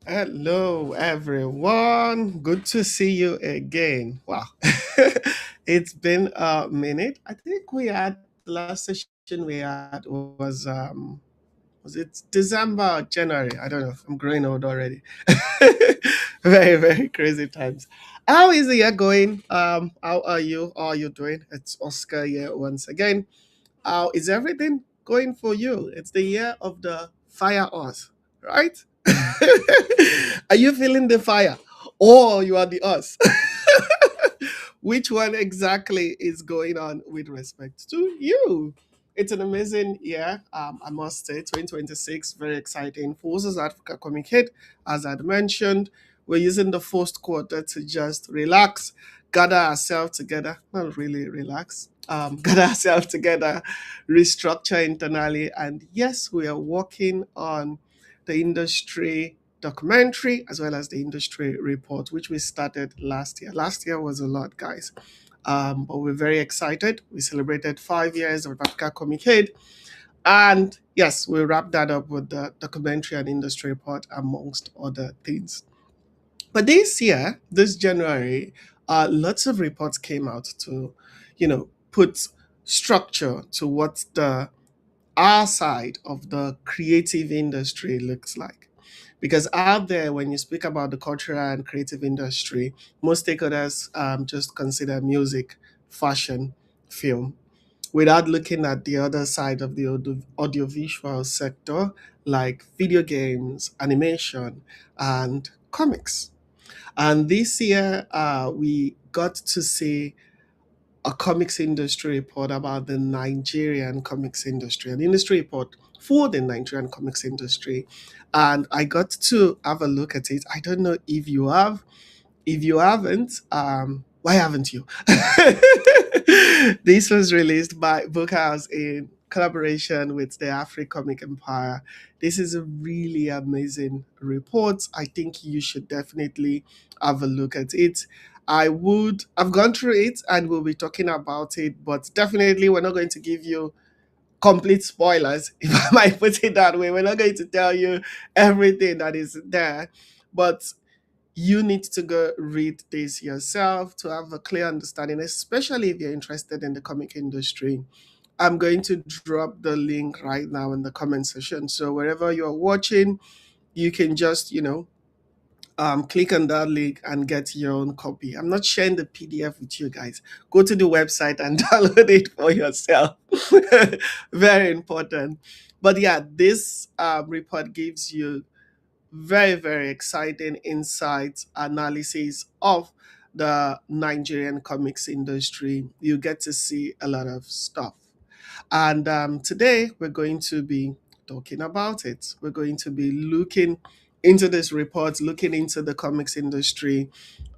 Hello, everyone. Good to see you again. Wow, it's been a minute. I think we had the last session we had was it December or January? I don't know. I'm growing old already. Very crazy times. How is the year going? How are you? How are you doing? It's Oscar here once again. How is everything going for you? It's the year of the fire us, right? Are you feeling the fire? Or you are the us? Which one exactly is going on with respect to you? It's an amazing year, I must say. 2026, very exciting. For us as Africa Comic Hit, as I'd mentioned, we're using the first quarter to just relax, gather ourselves together, not really relax, gather ourselves together, restructure internally. And yes, we are working on the industry documentary as well as the industry report, which we started last year. Last year was a lot, guys. But we're very excited. We celebrated 5 years of Africa Comic Head. And yes, we wrapped that up with the documentary and industry report, amongst other things. But this year, this January, lots of reports came out to, put structure to what the our side of the creative industry looks like. Because out there, when you speak about the cultural and creative industry, most stakeholders just consider music, fashion, film, without looking at the other side of the audiovisual sector, like video games, animation, and comics. And this year, we got to see a comics industry report about the Nigerian comics industry, an industry report for the Nigerian comics industry. And I got to have a look at it. I don't know if you have. If you haven't, why haven't you? This was released by Book House in collaboration with the Afri Comic Empire. This is a really amazing report. I think you should definitely have a look at it. I've gone through it and we'll be talking about it, but definitely we're not going to give you complete spoilers, if I might put it that way. We're not going to tell you everything that is there, but you need to go read this yourself to have a clear understanding, especially if you're interested in the comic industry. I'm going to drop the link right now in the comment section. So wherever you're watching, you can just, click on that link and get your own copy. I'm not sharing the PDF with you guys. Go to the website and download it for yourself. Very important. But yeah, this report gives you very exciting insights, analysis of the Nigerian comics industry. You get to see a lot of stuff. And today we're going to be talking about it. We're going to be looking into this report, looking into the comics industry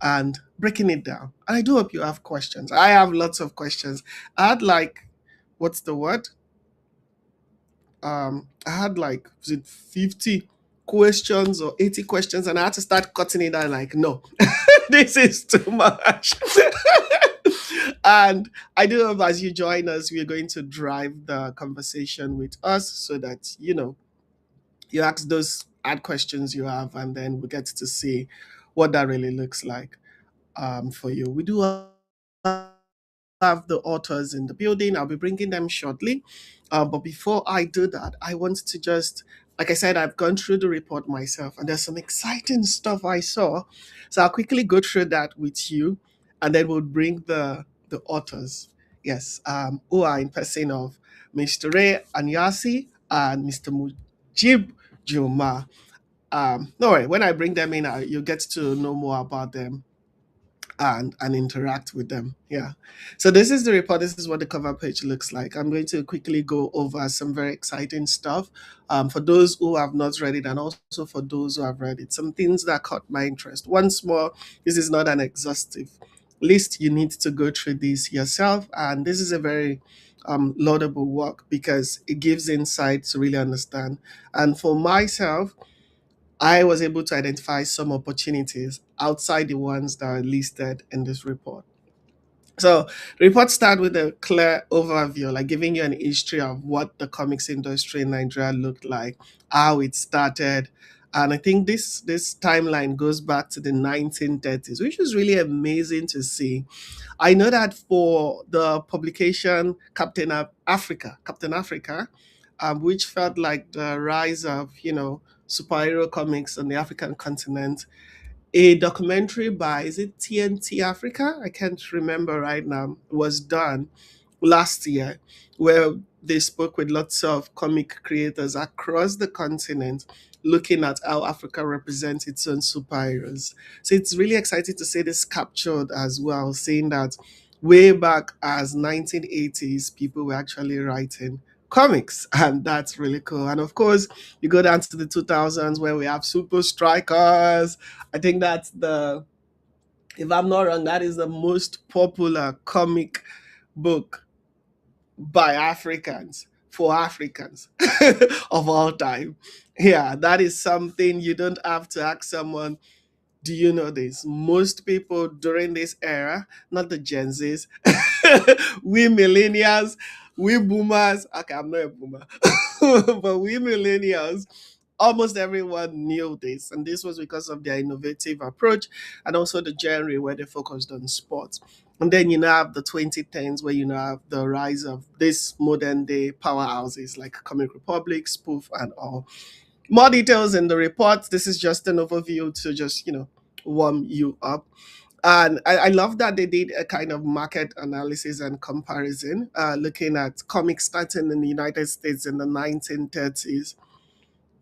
and breaking it down. And I do hope you have questions. I have lots of questions. I had like, what's the word? I had like, was it 50 questions or 80 questions? And I had to start cutting it down like, no, this is too much. And I do hope as you join us, we're going to drive the conversation with us so that, you ask those add questions you have, and then we get to see what that really looks like for you. We do have the authors in the building. I'll be bringing them shortly. But before I do that, I want to just, like I said, I've gone through the report myself, and there's some exciting stuff I saw. So I'll quickly go through that with you, and then we'll bring the authors. Yes, who are in person of Mr. Ray Anyasi and Mr. Mujib Juma. No worry, when I bring them in, you get to know more about them and interact with them. Yeah. So this is the report. This is what the cover page looks like. I'm going to quickly go over some very exciting stuff for those who have not read it and also for those who have read it. Some things that caught my interest. Once more, this is not an exhaustive list. You need to go through this yourself, and this is a very laudable work because it gives insight to really understand. And for myself, I was able to identify some opportunities outside the ones that are listed in this report. So, the report starts with a clear overview, like giving you an history of what the comics industry in Nigeria looked like, how it started, And I think this timeline goes back to the 1930s, which is really amazing to see. I know that for the publication Captain Africa, which felt like the rise of superhero comics on the African continent, a documentary by, is it TNT Africa? I can't remember right now. Was done last year, where they spoke with lots of comic creators across the continent, looking at how Africa represents its own superheroes. So it's really exciting to see this captured as well, seeing that way back as 1980s, people were actually writing comics, and that's really cool. And of course, you go down to the 2000s where we have Super Strikers. I think that's the, if I'm not wrong, that is the most popular comic book by Africans for Africans of all time. Yeah, that is something you don't have to ask someone, do you know this? Most people during this era, not the Gen Zs, we millennials, we boomers, okay, I'm not a boomer, but we millennials, almost everyone knew this. And this was because of their innovative approach and also the genre where they focused on sports. And then you now have the 2010s where you now have the rise of this modern day powerhouses like Comic Republic, Spoof, and all. More details in the report. This is just an overview to just, warm you up. And I love that they did a kind of market analysis and comparison, looking at comics starting in the United States in the 1930s.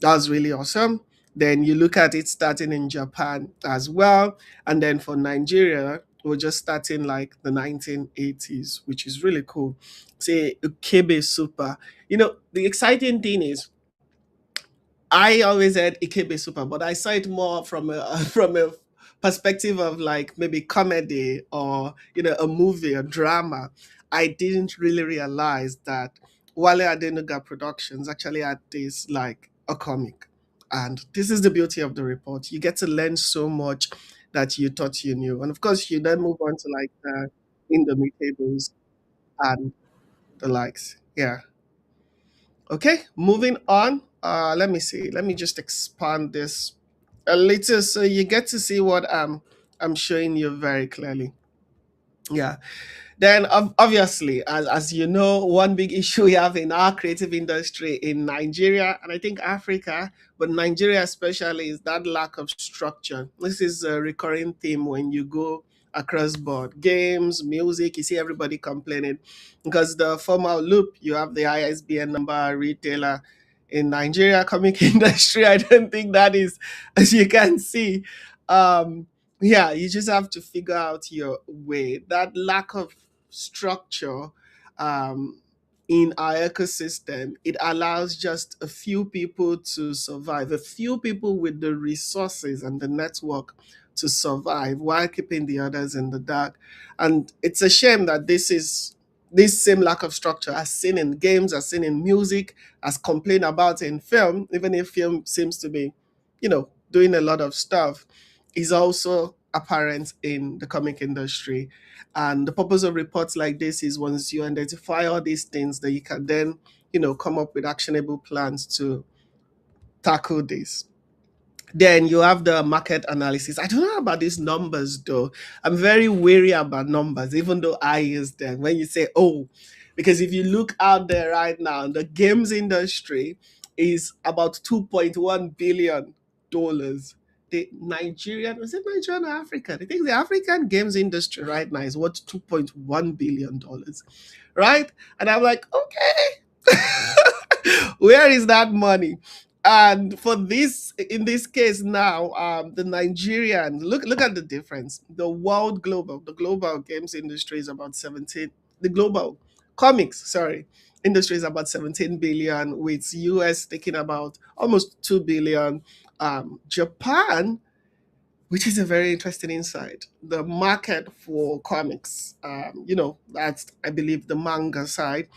That's really awesome. Then you look at it starting in Japan as well. And then for Nigeria, we're just starting like the 1980s, which is really cool. Say Ukebe Super. The exciting thing is I always had Ikebe Super, but I saw it more from a from a perspective of like maybe comedy or a movie or drama. I didn't really realize that Wale Adenuga Productions actually had this like a comic, and this is the beauty of the report. You get to learn so much that you thought you knew, and of course you then move on to like the Indomitables and the likes. Yeah. Okay, moving on. Let me see. Let me just expand this a little so you get to see what I'm showing you very clearly. Yeah. Then, obviously, as you know, one big issue we have in our creative industry in Nigeria and I think Africa, but Nigeria especially, is that lack of structure. This is a recurring theme when you go across board. Games, music, you see everybody complaining because the formal loop, you have the ISBN number, retailer. In Nigeria comic industry, I don't think that is, as you can see. Yeah, you just have to figure out your way. That lack of structure um, in our ecosystem, it allows just a few people to survive, a few people with the resources and the network to survive while keeping the others in the dark. And it's a shame that this same lack of structure as seen in games, as seen in music, as complained about in film, even if film seems to be, doing a lot of stuff, is also apparent in the comic industry. And the purpose of reports like this is once you identify all these things, that you can then, come up with actionable plans to tackle this. Then you have the market analysis. I don't know about these numbers though. I'm very wary about numbers, even though I use them. When you say, oh, because if you look out there right now, the games industry is about $2.1 billion. The Nigerian, was it Nigerian or African? I think the African games industry right now is worth $2.1 billion, right? And I'm like, okay, where is that money? And for this, in this case now, the Nigerian, look at the difference. The global games industry is about 17. The global comics, sorry, industry is about 17 billion, with US taking about almost 2 billion. Japan, which is a very interesting insight, the market for comics, that's I believe the manga side,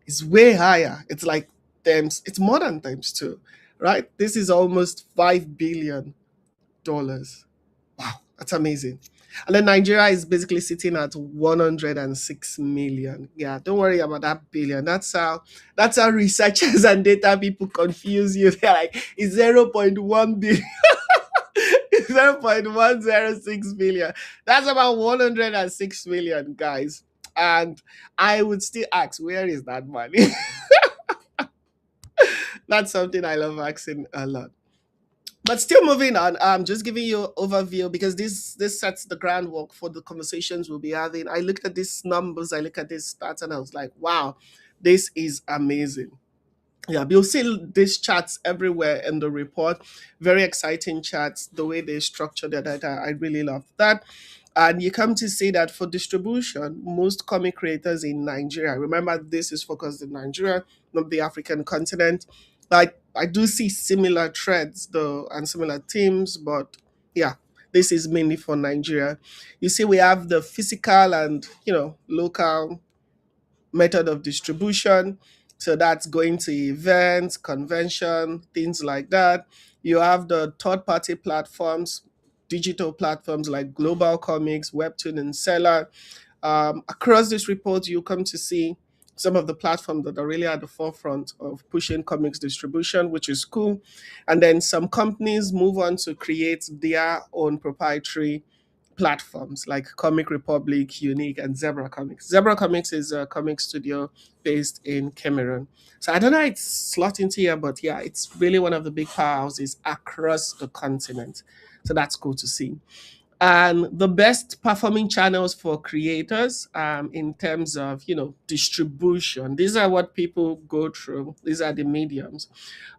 is way higher. It's like it's more than times two, right? This is almost $5 billion. Wow, that's amazing. And then Nigeria is basically sitting at 106 million. Yeah, don't worry about that billion. That's how researchers and data people confuse you. They're like, it's 0.1 billion, 0.106 billion. That's about 106 million, guys. And I would still ask, where is that money? That's something I love asking a lot. But still moving on, just giving you an overview because this sets the groundwork for the conversations we'll be having. I looked at these numbers, I looked at these stats, and I was like, wow, this is amazing. Yeah, you'll see these charts everywhere in the report. Very exciting charts, the way they structure their data. I really love that. And you come to see that for distribution, most comic creators in Nigeria, remember this is focused in Nigeria, not the African continent. I do see similar trends though and similar themes, but yeah, this is mainly for Nigeria. You see, we have the physical and local method of distribution. So that's going to events, convention, things like that. You have the third party platforms, digital platforms like Global Comics, Webtoon, and Seller. Across this report, you come to see some of the platforms that are really at the forefront of pushing comics distribution, which is cool. And then some companies move on to create their own proprietary platforms like Comic Republic, Unique, and Zebra Comics. Zebra Comics is a comic studio based in Cameroon. So I don't know how it's slot into here, but yeah, it's really one of the big powerhouses across the continent. So that's cool to see. And the best performing channels for creators in terms of distribution, these are what people go through, these are the mediums,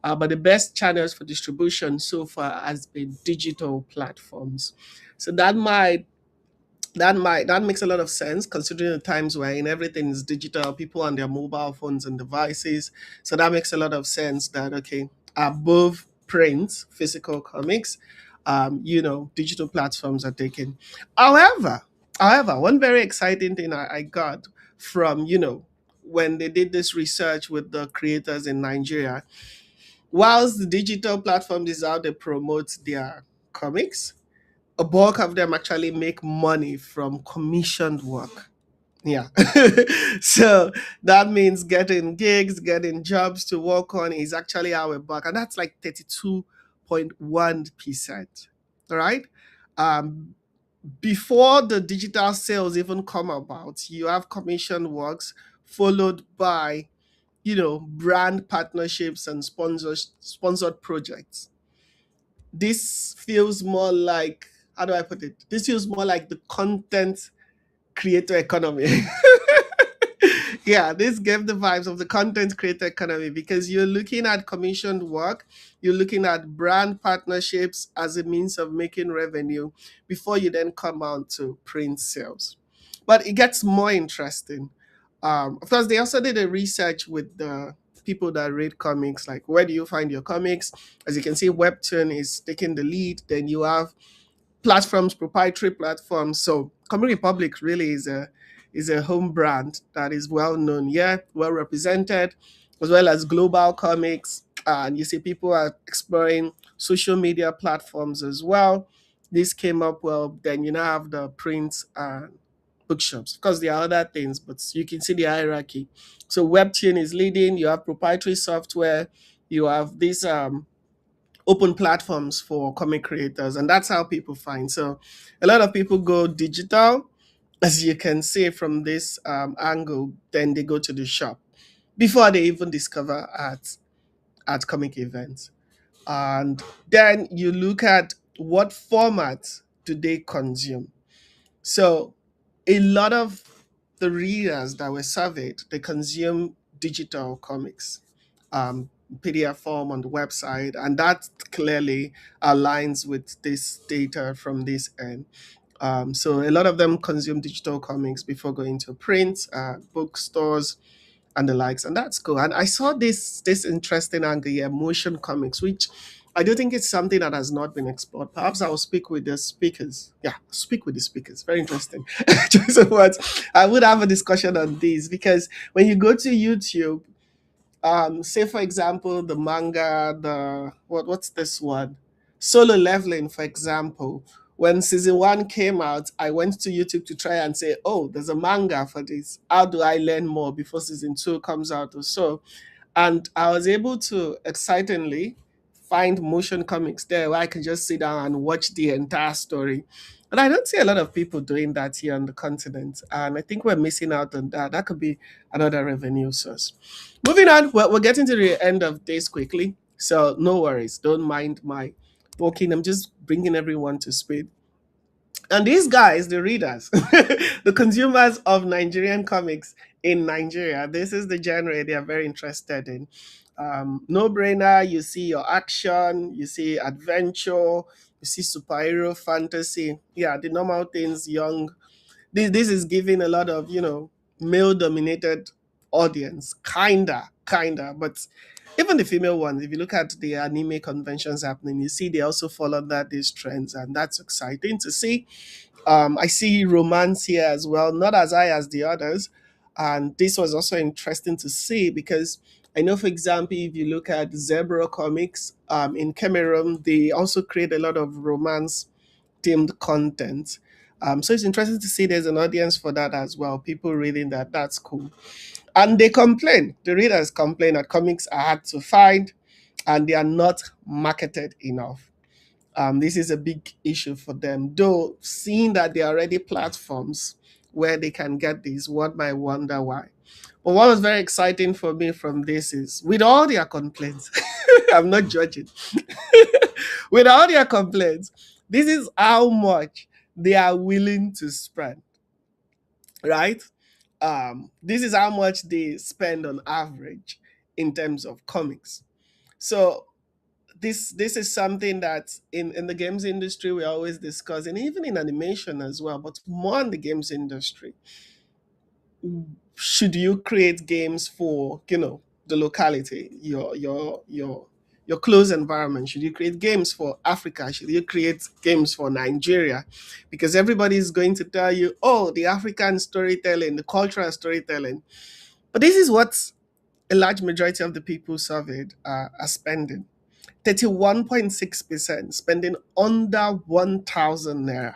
but the best channels for distribution so far has been digital platforms. So that makes a lot of sense considering the times we're in. Everything is digital, people on their mobile phones and devices. So that makes a lot of sense that okay, above print, physical comics, digital platforms are taken. However, one very exciting thing I got from when they did this research with the creators in Nigeria, whilst the digital platforms is how they promote their comics, a bulk of them actually make money from commissioned work. Yeah. So that means getting gigs, getting jobs to work on is actually how it works. And that's like 32.1%. All right. Um, Before the digital sales even come about, you have commissioned works followed by, brand partnerships and sponsored projects. This feels more like, how do I put it? This feels more like the content creator economy. Yeah, this gave the vibes of the content creator economy because you're looking at commissioned work, you're looking at brand partnerships as a means of making revenue before you then come out to print sales. But it gets more interesting. Of course, they also did a research with the people that read comics, like where do you find your comics? As you can see, Webtoon is taking the lead. Then you have platforms, proprietary platforms. So Comic Republic really is a home brand that is well known, yeah, well represented, as well as Global Comics. And you see people are exploring social media platforms as well. This came up well. Then you now have the print and bookshops. Of course, there are other things, but you can see the hierarchy. So Webtoon is leading. You have proprietary software. You have these open platforms for comic creators, and that's how people find. So a lot of people go digital, as you can see from this angle, then they go to the shop before they even discover at comic events. And then you look at what format do they consume. So a lot of the readers that were surveyed, they consume digital comics, um, PDF form on the website, and that clearly aligns with this data from this end. So a lot of them consume digital comics before going to print, bookstores, and the likes, and that's cool. And I saw this interesting angle here, motion comics, which I do think it's something that has not been explored. Perhaps I will speak with the speakers. Yeah, speak with the speakers. Very interesting. Choice of words. I would have a discussion on these because when you go to YouTube, say for example, the manga, the what's this one? Solo leveling, for example. When season one came out, I went to YouTube to try and say, oh, there's a manga for this. How do I learn more before season two comes out or so? And I was able to excitingly find motion comics there where I can just sit down and watch the entire story. And I don't see a lot of people doing that here on the continent. And I think we're missing out on that. That could be another revenue source. Moving on, we're getting to the end of this quickly. So no worries. Don't mind my talking. I'm just bringing everyone to speed. And these guys, the readers, the consumers of Nigerian comics in Nigeria, this is the genre they are very interested in. No brainer, you see your action, you see adventure, you see superhero fantasy. Yeah, the normal things, young. This is giving a lot of, male dominated audience, kinda. But even the female ones, if you look at the anime conventions happening, you see they also follow that these trends, and that's exciting to see. I see romance here as well, not as high as the others. And this was also interesting to see because I know, for example, if you look at Zebra Comics in Cameroon, they also create a lot of romance themed content. So it's interesting to see there's an audience for that as well. People reading that, that's cool. And they complain, the readers complain that comics are hard to find and they are not marketed enough. This is a big issue for them. Though, seeing that there are already platforms where they can get these, one might wonder why. But what was very exciting for me from this is, with all their complaints, I'm not judging, with all their complaints, this is how much they are willing to spend, right? This is how much they spend on average in terms of comics. So this is something that in the games industry we always discuss, and even in animation as well, but more in the games industry. Should you create games for, the locality, your close environment? Should you create games for Africa? Should you create games for Nigeria? Because everybody is going to tell you, oh, the African storytelling, the cultural storytelling. But this is what a large majority of the people surveyed are spending. 31.6% spending under 1,000 naira.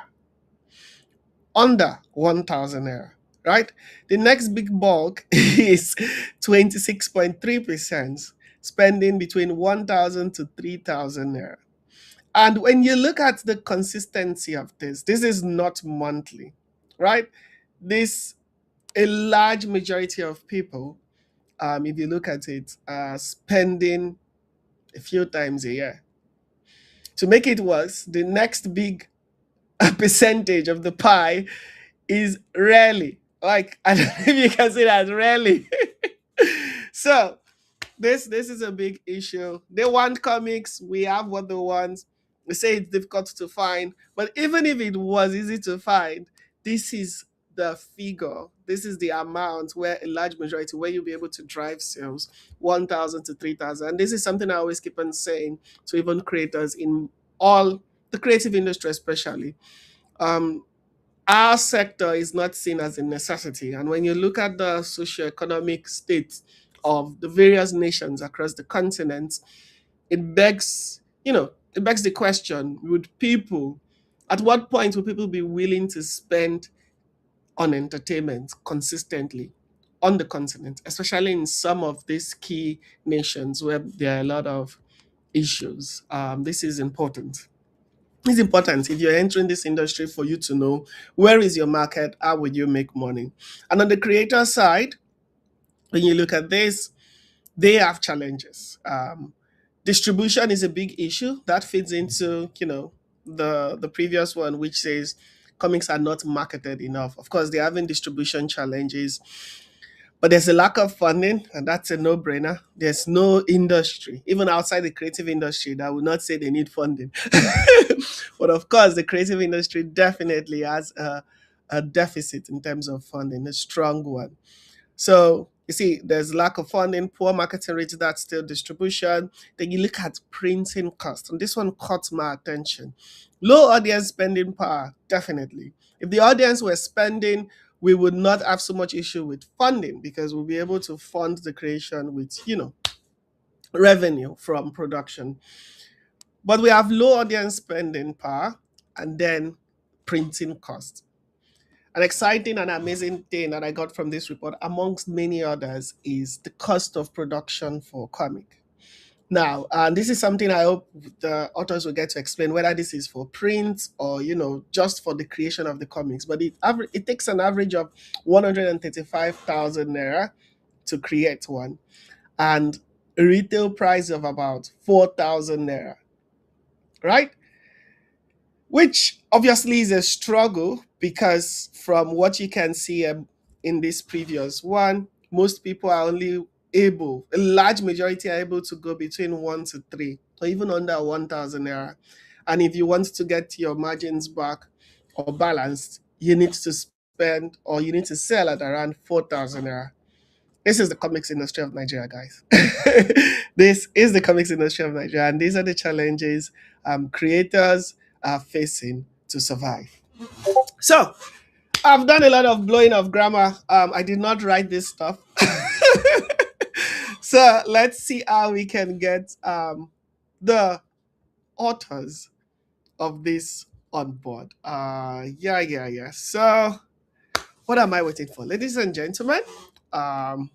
Under 1,000 naira, right? The next big bulk is 26.3% spending between 1,000 to 3,000 naira. And when you look at the consistency of this is not monthly, right? This, a large majority of people, if you look at it, are spending a few times a year. To make it worse, the next big percentage of the pie is rarely. Like, I don't know if you can say that, rarely. So this is a big issue. They want comics. We have what they want. They say it's difficult to find, but even if it was easy to find, this is the figure. This is the amount where a large majority where you'll be able to drive sales, 1,000 to 3,000. And this is something I always keep on saying to even creators in all the creative industry, especially. Um, our sector is not seen as a necessity. And when you look at the socioeconomic state of the various nations across the continent, it begs the question, at what point would people be willing to spend on entertainment consistently on the continent, especially in some of these key nations where there are a lot of issues? This is important. It's important if you're entering this industry for you to know where is your market, how will you make money. And on the creator side, when you look at this, they have challenges. Distribution is a big issue that feeds into, the previous one, which says comics are not marketed enough. Of course, they're having distribution challenges, but there's a lack of funding, and that's a no-brainer. There's no industry, even outside the creative industry, that would not say they need funding. But of course, the creative industry definitely has a deficit in terms of funding, a strong one. So you see, there's lack of funding, poor marketing reach, that's still distribution. Then you look at printing cost, and this one caught my attention. Low audience spending power, definitely. If the audience were spending, we would not have so much issue with funding because we'll be able to fund the creation with, revenue from production. But we have low audience spending power. and then printing cost. An exciting and amazing thing that I got from this report, amongst many others, is the cost of production for comic. Now, and this is something I hope the authors will get to explain whether this is for print or just for the creation of the comics. But it takes an average of 135,000 naira to create one, and a retail price of about 4,000 naira, right? Which obviously is a struggle because from what you can see in this previous one, most people are only able, a large majority are able to go between 1 to 3 or even under 1,000 naira. And if you want to get your margins back or balanced, you need to spend or you need to sell at around 4,000 naira. This is the comics industry of Nigeria, guys. This is the comics industry of Nigeria, and these are the challenges creators are facing to survive. So, I've done a lot of blowing of grammar. I did not write this stuff. So, let's see how we can get the authors of this on board. Yeah. So, what am I waiting for? Ladies and gentlemen, um,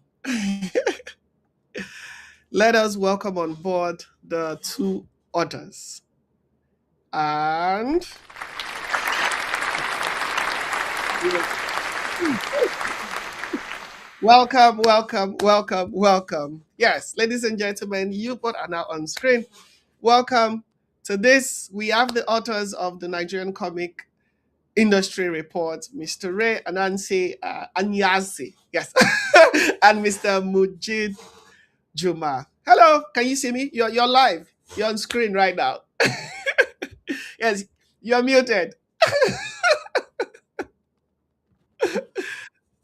let us welcome on board the two authors. And welcome. Yes, ladies and gentlemen, you both are now on screen. Welcome to this. We have the authors of the Nigerian Comic Industry Report, Mr. Ray Anansi Anyasi, yes, and Mr. Mujid Juma. Hello, can you see me? You're live. You're on screen right now. Yes, you're muted.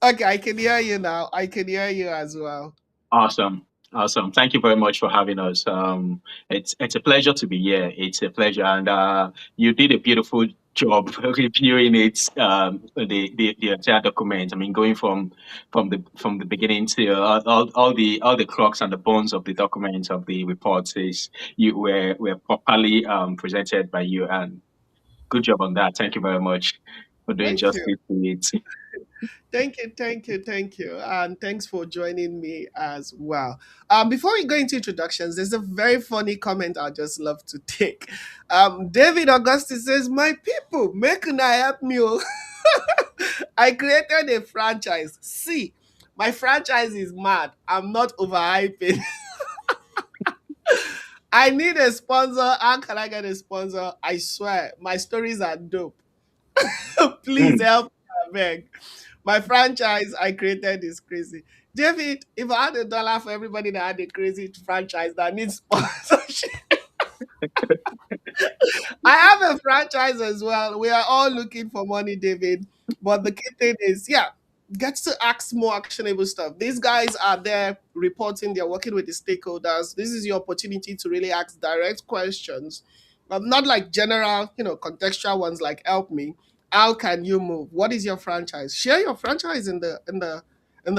Okay, I can hear you now. I can hear you as well. Awesome. Awesome. Thank you very much for having us. It's a pleasure to be here. It's a pleasure, and you did a beautiful job reviewing it, the entire document. I mean, going from the beginning to all the crux and the bones of the document of the reports is you were properly presented by you, and good job on that. Thank you very much for doing Thank justice you. to it. Thank you. And thanks for joining me as well. Before we go into introductions, there's a very funny comment I just love to take. David Augustus says, "My people, make una help me. Oh." I created a franchise. See, my franchise is mad. I'm not overhyping. I need a sponsor. How can I get a sponsor? I swear, my stories are dope. Please Mm. help me, I beg. My franchise I created is crazy. David, if I had $1 for everybody that had a crazy franchise that needs sponsorship, I have a franchise as well. We are all looking for money, David. But the key thing is, yeah, gets to ask more actionable stuff. These guys are there reporting, they're working with the stakeholders. This is your opportunity to really ask direct questions. Not like general, contextual ones like help me. How can you move? What is your franchise? Share your franchise in the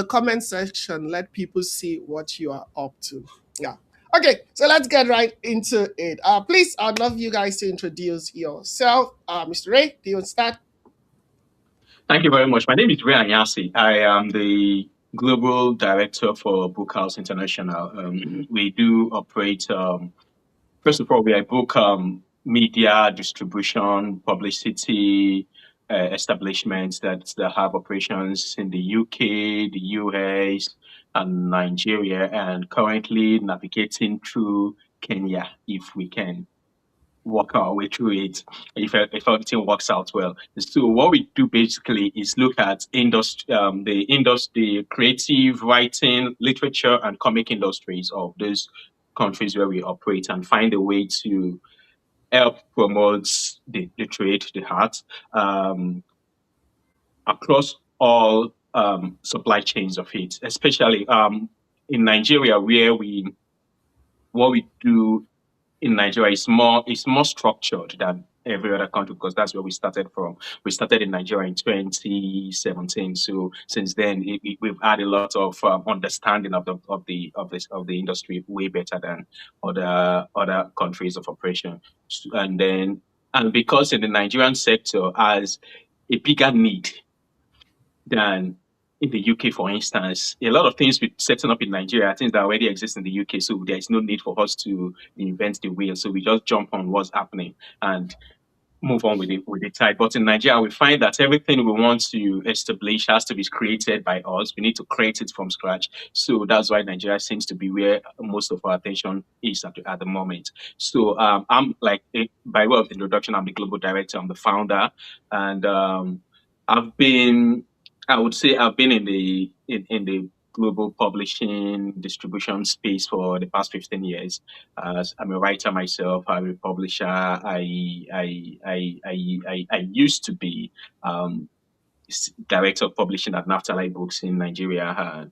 comment section. Let people see what you are up to. Yeah. Okay, so let's get right into it. Please, I'd love you guys to introduce yourself. Mr. Ray, do you want to start? Thank you very much. My name is Ray Anyasi. I am the Global Director for Bookhouse International. We do operate, first of all, we are book media distribution, publicity establishments that have operations in the UK, the US, and Nigeria, and currently navigating through Kenya if we can work our way through it if everything works out well. So what we do basically is look at the creative writing, literature, and comic industries of those countries where we operate and find a way to help promote the trade, the art, across all supply chains of it, especially in Nigeria where we what we do in Nigeria is more structured than every other country because that's where we started from. We started in Nigeria in 2017. So since then, we've had a lot of understanding of the industry way better than other countries of operation. And then And because in the Nigerian sector has a bigger need than in the UK, for instance, a lot of things with setting up in Nigeria, things that already exist in the UK. So there is no need for us to invent the wheel. So we just jump on what's happening and move on with the tide. But in Nigeria, we find that everything we want to establish has to be created by us. We need to create it from scratch. So that's why Nigeria seems to be where most of our attention is at the moment. So I'm like, by way of introduction, I'm the global director, I'm the founder, and I've been, I would say, I've been in the global publishing distribution space for the past 15 years. I'm a writer myself. I'm a publisher. I used to be director of publishing at Naftali Books in Nigeria,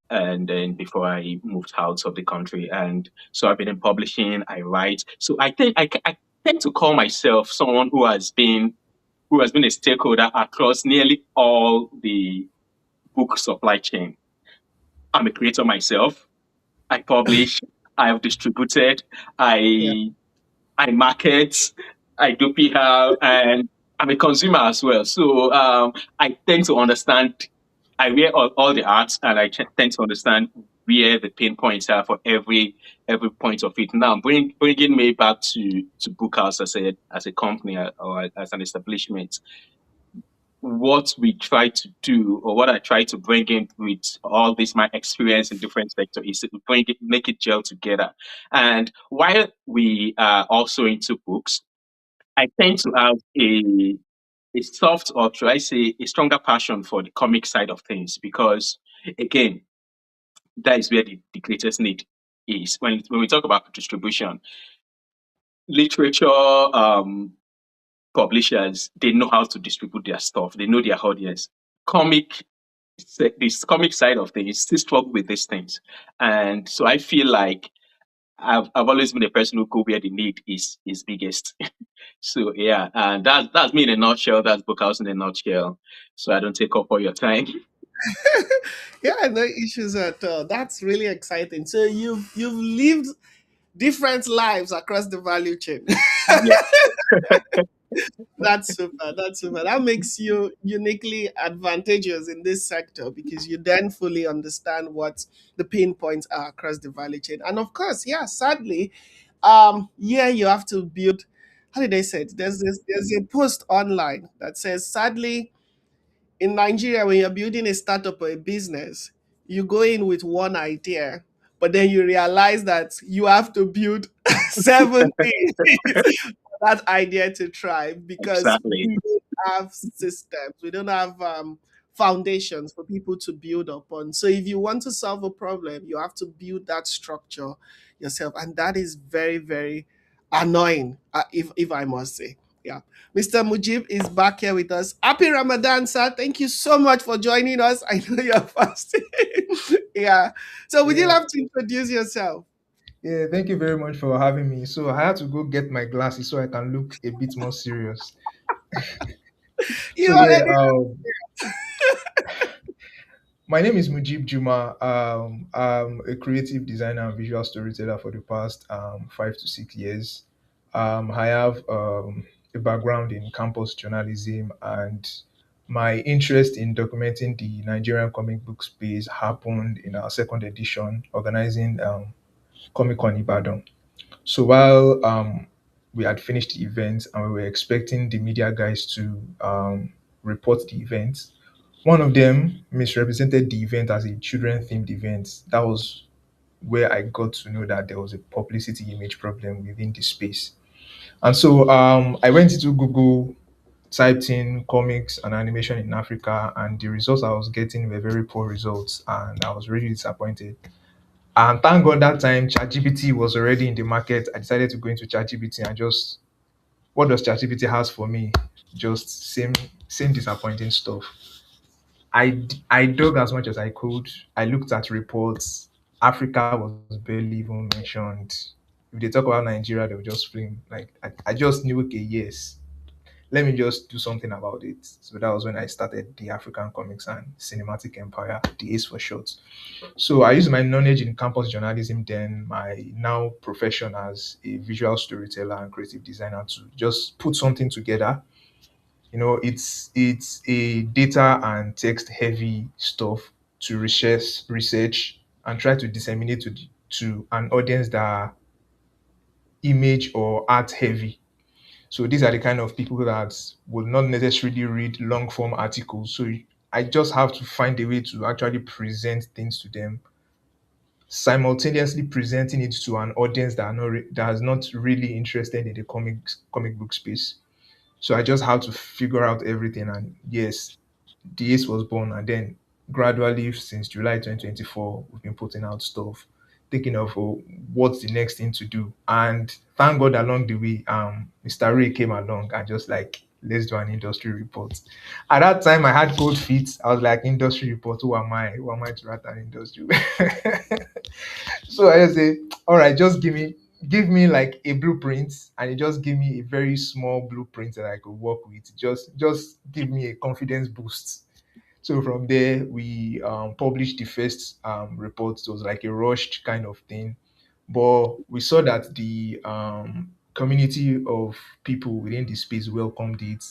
and then before I moved out of the country, and so I've been in publishing. I write. So I think I tend to call myself someone who has been a stakeholder across nearly all the book supply chain. I'm a creator myself. I publish. I have distributed. Yeah. I I market, I do PR, and I'm a consumer as well. So I tend to understand, I wear all the arts, and tend to understand where the pain points are for every point of it. Now, bringing me back to Bookhouse as a company or as an establishment, what we try to do or what I try to bring in with all this my experience in different sectors is to bring it, make it gel together. And while we are also into books, I tend to have a soft, or should I say a stronger passion for the comic side of things, because again, that is where the greatest need is. When we talk about distribution, literature, publishers, they know how to distribute their stuff. They know their audience. Comic, this comic side of things still struggle with these things, and so I feel like I've always been a person who go where the need is biggest. So yeah, and that's me in a nutshell. That's Bookhouse in a nutshell. So I don't take up all your time. Yeah, no issues at all. That's really exciting. So you've lived different lives across the value chain. Yeah, That's super. That's super. That makes you uniquely advantageous in this sector because you then fully understand what the pain points are across the value chain. And of course, yeah, sadly, yeah, you have to build. How did they say it? There's a post online that says, sadly, in Nigeria, when you're building a startup or a business, you go in with one idea, but then you realize that you have to build 70 that idea to thrive because exactly. we don't have systems, we don't have foundations for people to build upon. So if you want to solve a problem, you have to build that structure yourself, and that is very, very annoying, if I must say. Yeah, Mr. Mujib is back here with us. Happy Ramadan, sir! Thank you so much for joining us. I know you're fasting. Yeah. So would you Yeah, love to introduce yourself? yeah, thank you very much for having me. So I had to go get my glasses so I can look a bit more serious. You So yeah, already. my name is Mujib Juma. I'm a creative designer and visual storyteller for the past 5 to 6 years. I have a background in campus journalism, and my interest in documenting the Nigerian comic book space happened in our second edition, organizing Comic Con Ibadan. So while we had finished the event and we were expecting the media guys to report the event, one of them misrepresented the event as a children themed event. That was where I got to know that there was a publicity image problem within the space. And so I went into Google, typed in comics and animation in Africa, and the results I was getting were very poor results, and I was really disappointed. And thank God that time ChatGPT was already in the market. I decided to go into ChatGPT and just, what does ChatGPT has for me? Just same disappointing stuff. I dug as much as I could. I looked at reports. Africa was barely even mentioned. If they talk about Nigeria, they'll just scream. Like I just knew, okay, yes, let me just do something about it. So that was when I started the African Comics and Cinematic Empire, the ACE for short. So I used my knowledge in campus journalism, then my now profession as a visual storyteller and creative designer to just put something together. It's a data and text heavy stuff to research and try to disseminate to an audience that are image or art heavy. So these are the kind of people that will not necessarily read long form articles. So I just have to find a way to actually present things to them, simultaneously presenting it to an audience that is not really interested in the comic book space. So I just have to figure out everything. And yes, the Ace was born, and then gradually since July 2024, we've been putting out stuff, thinking of what's the next thing to do. And thank God along the way, Mr. Ray came along and just like, let's do an industry report. At that time, I had cold feet. I was like, industry report, who am I? Who am I to write an industry? So I just say, all right, just give me like a blueprint, and it just give me a very small blueprint that I could work with. Just give me a confidence boost. So from there, we published the first report. It was like a rushed kind of thing, but we saw that the community of people within the space welcomed it,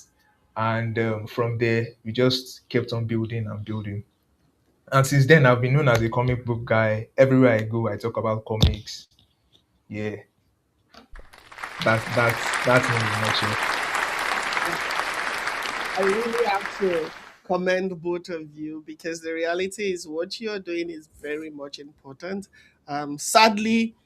and from there, we just kept on building and building. And since then, I've been known as a comic book guy. Everywhere I go, I talk about comics. Yeah, that's me in a nutshell. I really have to commend both of you because the reality is what you're doing is very much important. Sadly,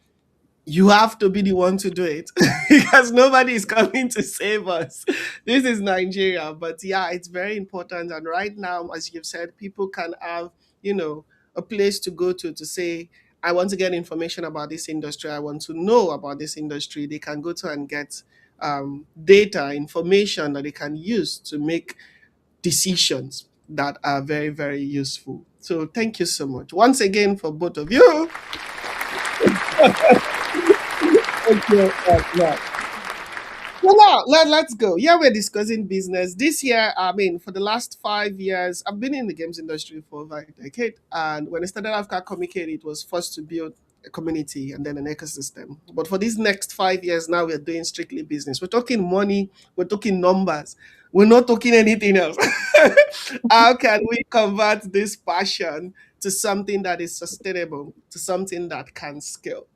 you have to be the one to do it because nobody is coming to save us. This is Nigeria, but yeah, it's very important. And right now, as you've said, people can have, you know, a place to go to say, I want to get information about this industry. I want to know about this industry. They can go to and get data, information that they can use to make decisions that are very, very useful. So thank you so much once again for both of you. Thank you. Yeah. So now let's go. Yeah, we're discussing business. This year, I mean, for the last 5 years, I've been in the games industry for over a decade. And when I started Africa Communicate, it was first to build a community and then an ecosystem. But for these next 5 years now, we're doing strictly business. We're talking money, we're talking numbers, we're not talking anything else. How can we convert this passion to something that is sustainable, to something that can scale?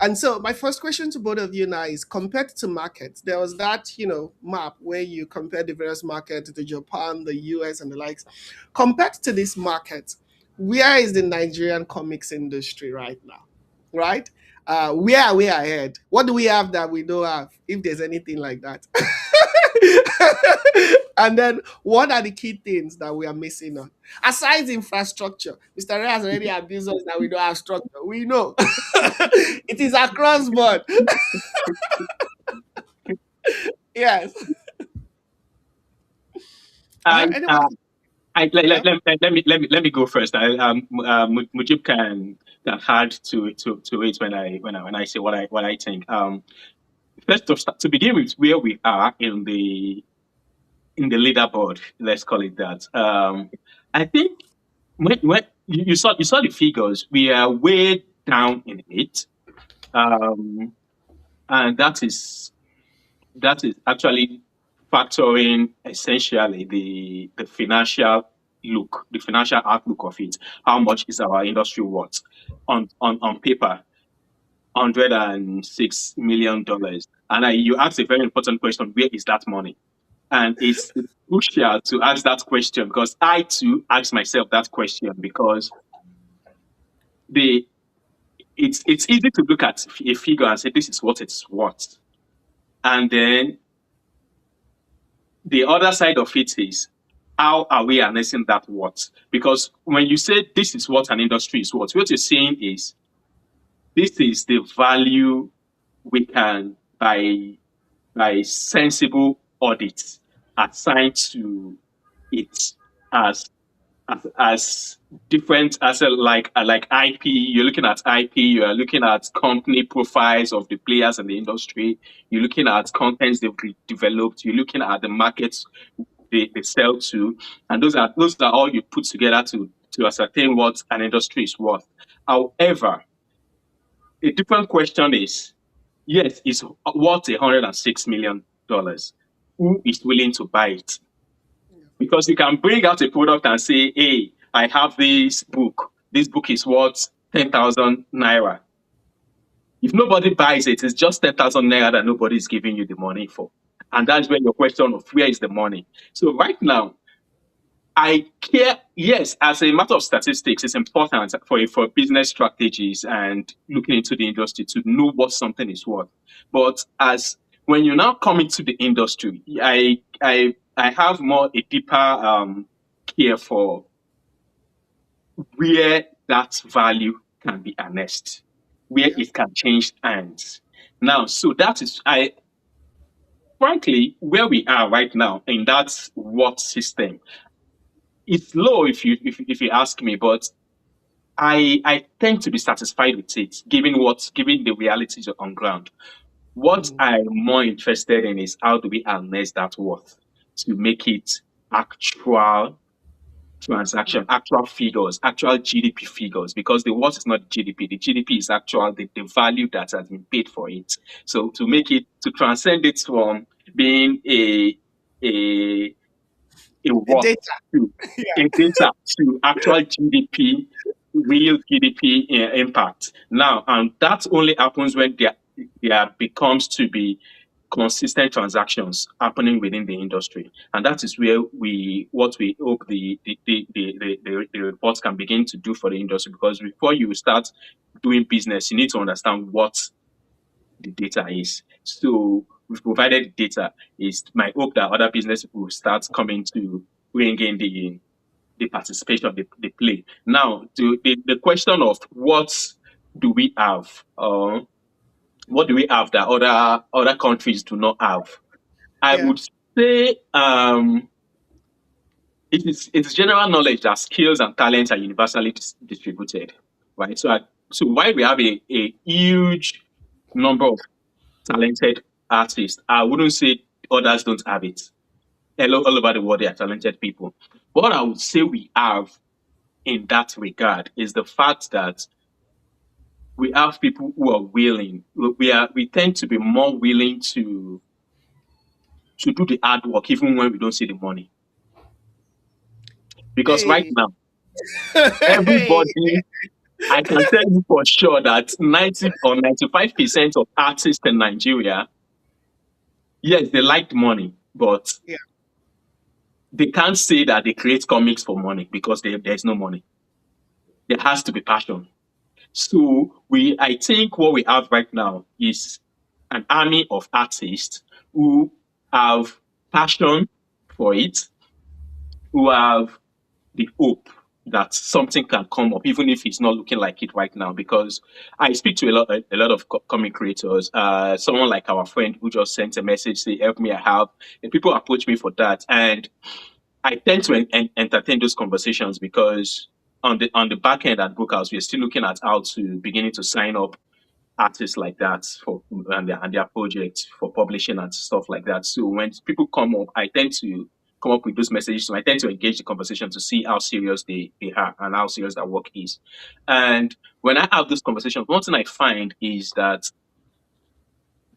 And so my first question to both of you now is compared to markets, there was that, map where you compare the various markets, the Japan, the US and the likes. Compared to this market, where is the Nigerian comics industry right now? Right? Where are we ahead? What do we have that we don't have? If there's anything like that. And then what are the key things that we are missing on? Aside infrastructure, Mr. Ray has already abused us that we don't have structure. We know. It is across board. Yes. I, Anyone? uh, Yeah. let me go first. Mujib can add to it when I say what I think. First to begin with, where we are in the leaderboard, let's call it that. I think when you saw the figures, we are way down in it, um, and that is actually factoring essentially the financial the financial outlook of it. How much is our industry worth on paper? $106 million. And you asked a very important question: where is that money? And it's crucial to ask that question because I too ask myself that question because the it's easy to look at a figure and say this is what it's worth, and then the other side of it is how are we harnessing that worth? Because when you say this is what an industry is worth, what you're saying is this is the value we can by sensible audits assign to it as as different as like IP. You're looking at IP. You are looking at company profiles of the players in the industry. You're looking at contents they've developed. You're looking at the markets they sell to, and those are all you put together to ascertain what an industry is worth. However, a different question is, yes, it's worth $106 million. Who is willing to buy it? Because you can bring out a product and say, hey, I have this book. This book is worth 10,000 naira. If nobody buys it, it's just 10,000 naira that nobody is giving you the money for. And that's where your question of where is the money. So right now, I care, yes, as a matter of statistics, it's important for business strategies and looking into the industry to know what something is worth. But as when you now come into the industry, I have more a deeper care for where that value can be harnessed, where Yeah. it can change hands. Now, so that is I frankly where we are right now in that what system. It's low if you ask me, but I tend to be satisfied with it, given the realities on ground. What Mm. I'm more interested in is how do we harness that worth to make it actual transaction, actual figures, actual GDP figures, because the worth is not GDP. The GDP is actual the value that has been paid for it. So to make it to transcend it from being a worth Data. to Yeah. a data to actual GDP, real GDP impact. Now, and that only happens when there becomes to be consistent transactions happening within the industry, and that is where what we hope the reports can begin to do for the industry. Because before you start doing business, you need to understand what the data is. So we've provided the data. It's my hope that other business people will start coming to bring in the participation they play. Now, to the question of do we have, uh, what do we have that other countries do not have? I Yeah. would say it's general knowledge that skills and talents are universally distributed, right? So while we have a huge number of talented artists, I wouldn't say others don't have it. All over the world, they are talented people. What I would say we have in that regard is the fact that we have people who are willing. We tend to be more willing to do the hard work even when we don't see the money. Because right Hey. now, Hey. everybody, I can tell you for sure that 90 or 95% of artists in Nigeria, yes, they like money, but Yeah. they can't say that they create comics for money because there's no money. There has to be passion. So I think what we have right now is an army of artists who have passion for it, who have the hope that something can come up, even if it's not looking like it right now. Because I speak to a lot of comic creators. Someone like our friend who just sent a message, say, "Help me, I have." And people approach me for that, and I tend to entertain those conversations because on the back end at Bookhouse, we're still looking at how to beginning to sign up artists like that for and their projects for publishing and stuff like that. So when people come up, I tend to come up with those messages. So I tend to engage the conversation to see how serious they are and how serious their work is. And when I have those conversations, one thing I find is that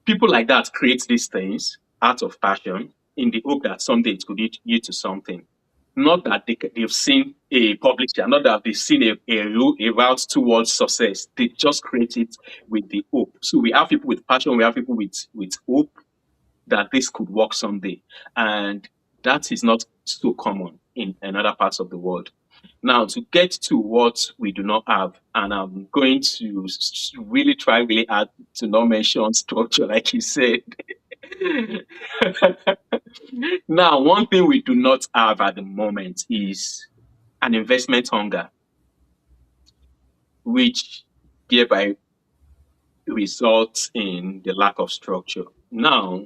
people like that create these things out of passion in the hope that someday it could lead to something. Not that they've seen a publisher, not that they've seen a route towards success. They just create it with the hope. So we have people with passion, we have people with hope that this could work someday. And that is not so common in other parts of the world. Now, to get to what we do not have, and I'm going to really try really hard to not mention structure, like you said. Now, one thing we do not have at the moment is an investment hunger, which thereby results in the lack of structure. Now,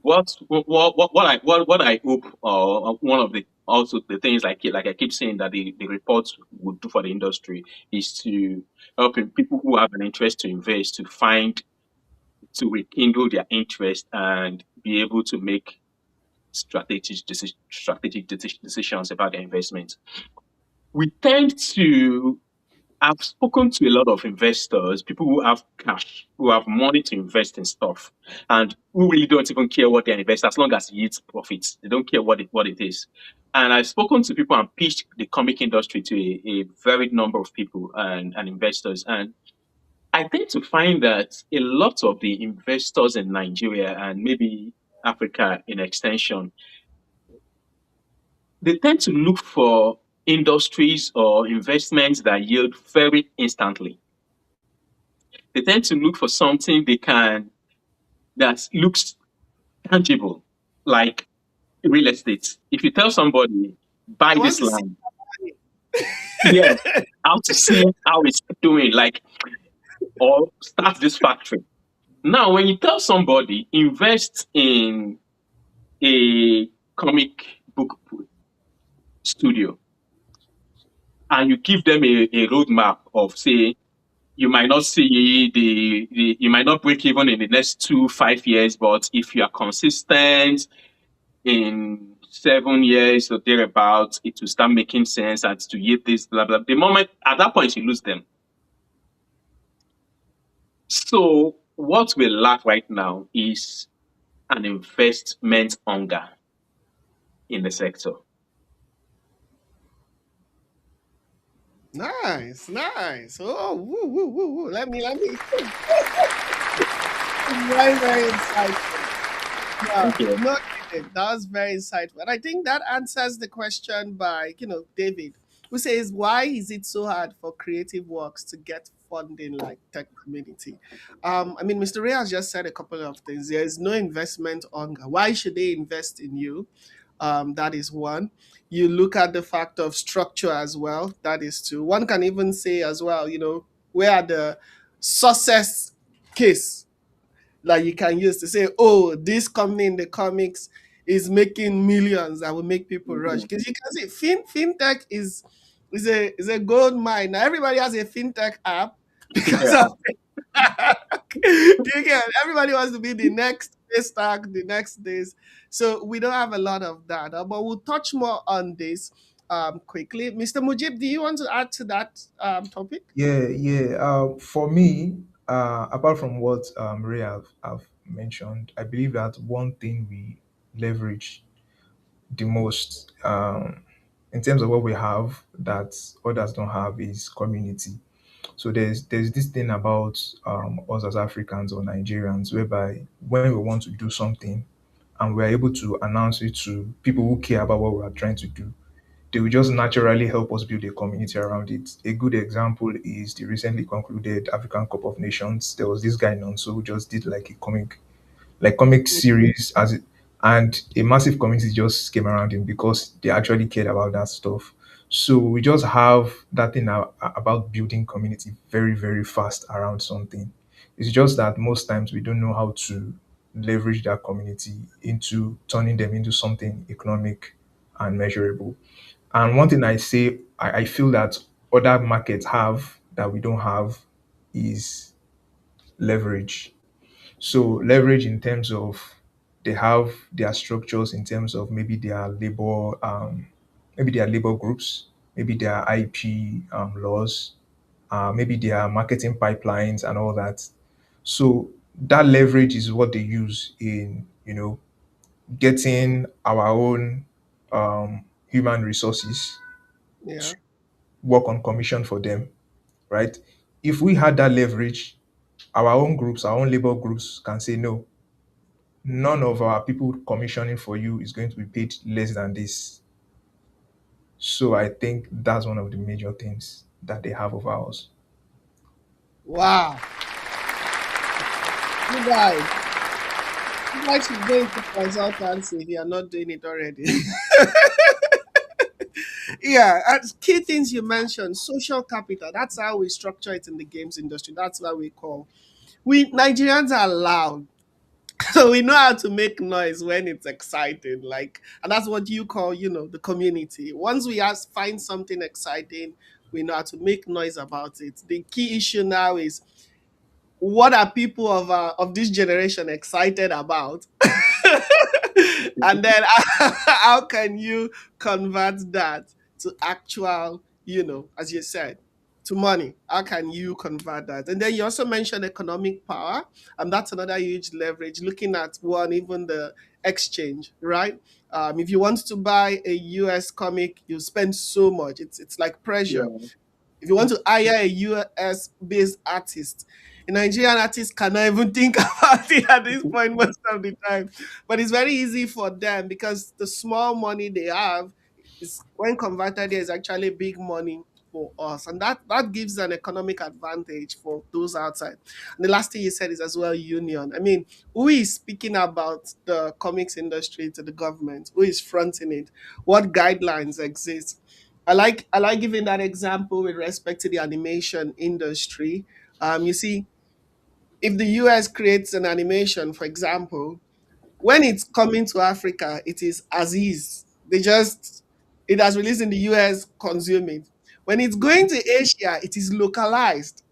what I hope, one of the also the things like I keep saying that the reports would do for the industry is to help people who have an interest to invest to find to rekindle their interest and be able to make strategic decisions about their investment. We tend to I've spoken to a lot of investors, people who have cash, who have money to invest in stuff, and who really don't even care what they invest as long as it yields profits. They don't care what it is. And I've spoken to people and pitched the comic industry to a varied number of people and investors. And I tend to find that a lot of the investors in Nigeria and maybe Africa in extension, they tend to look for industries or investments that yield very instantly. They tend to look for something that looks tangible, like real estate. If you tell somebody They buy want this to see land, money. yeah, how to see how it's doing, like or start this factory. Now, when you tell somebody invest in a comic book studio and you give them a roadmap of say you might not see you might not break even in the next 2 5 years, but if you are consistent in 7 years or thereabouts, it will start making sense and to yield this blah blah. The moment at that point you lose them. So what we lack right now is an investment hunger in the sector. Nice, nice. Oh, woo, woo, woo, woo. Let me. Very, very insightful. Yeah, Thank you. no kidding. That was very insightful. And I think that answers the question by, David, who says, why is it so hard for creative works to get funding like tech community? I mean, Mr. Ray has just said a couple of things. There is no investment hunger. Why should they invest in you? That is one. You look at the fact of structure as well. That is two. One can even say as well, where are the success case that you can use to say, oh, this company in the comics is making millions that will make people rush. Mhm. Because you can see fintech is a gold mine. Now everybody has a fintech app because Yeah. of do you get it? Everybody wants to be the next stack, the next days. So we don't have a lot of that. But we'll touch more on this quickly. Mr. Mujib, do you want to add to that topic? Yeah, yeah. For me, apart from what Ray have mentioned, I believe that one thing we leverage the most in terms of what we have that others don't have is community. So there's this thing about us as Africans or Nigerians, whereby when we want to do something and we're able to announce it to people who care about what we are trying to do, they will just naturally help us build a community around it. A good example is the recently concluded African Cup of Nations. There was this guy Nonso who just did like a comic series and a massive community just came around him because they actually cared about that stuff. So we just have that thing about building community very, very fast around something. It's just that most times we don't know how to leverage that community into turning them into something economic and measurable. And one thing I feel that other markets have that we don't have is leverage. So leverage in terms of they have their structures in terms of maybe their labor groups, maybe their IP laws, maybe their marketing pipelines and all that. So that leverage is what they use in getting our own human resources to Yeah. work on commission for them, right? If we had that leverage, our own groups, our own labor groups can say no, none of our people commissioning for you is going to be paid less than this. So I think that's one of the major things that they have over us. Wow. You guys should go into consultancy if you are not doing it already. Yeah, and key things you mentioned, social capital. That's how we structure it in the games industry. That's what we call. We Nigerians are loud. So we know how to make noise when it's exciting, like, and that's what you call, the community. Once we find something exciting, we know how to make noise about it. The key issue now is, what are people of this generation excited about? And then how can you convert that to actual, as you said, to money? How can you convert that? And then you also mentioned economic power, and that's another huge leverage. Looking at one, even the exchange, right? If you want to buy a US comic, you spend so much. It's like pressure. Yeah. If you want to hire a US based artist, a Nigerian artist cannot even think about it at this point most of the time. But it's very easy for them because the small money they have is, when converted there, is actually big money for us. And that gives an economic advantage for those outside. And the last thing you said is as well union. I mean, who is speaking about the comics industry to the government? Who is fronting it? What guidelines exist? I like giving that example with respect to the animation industry. You see, if the US creates an animation, for example, when it's coming to Africa, it is as is. It has released in the US, consume it. When it's going to Asia, it is localized.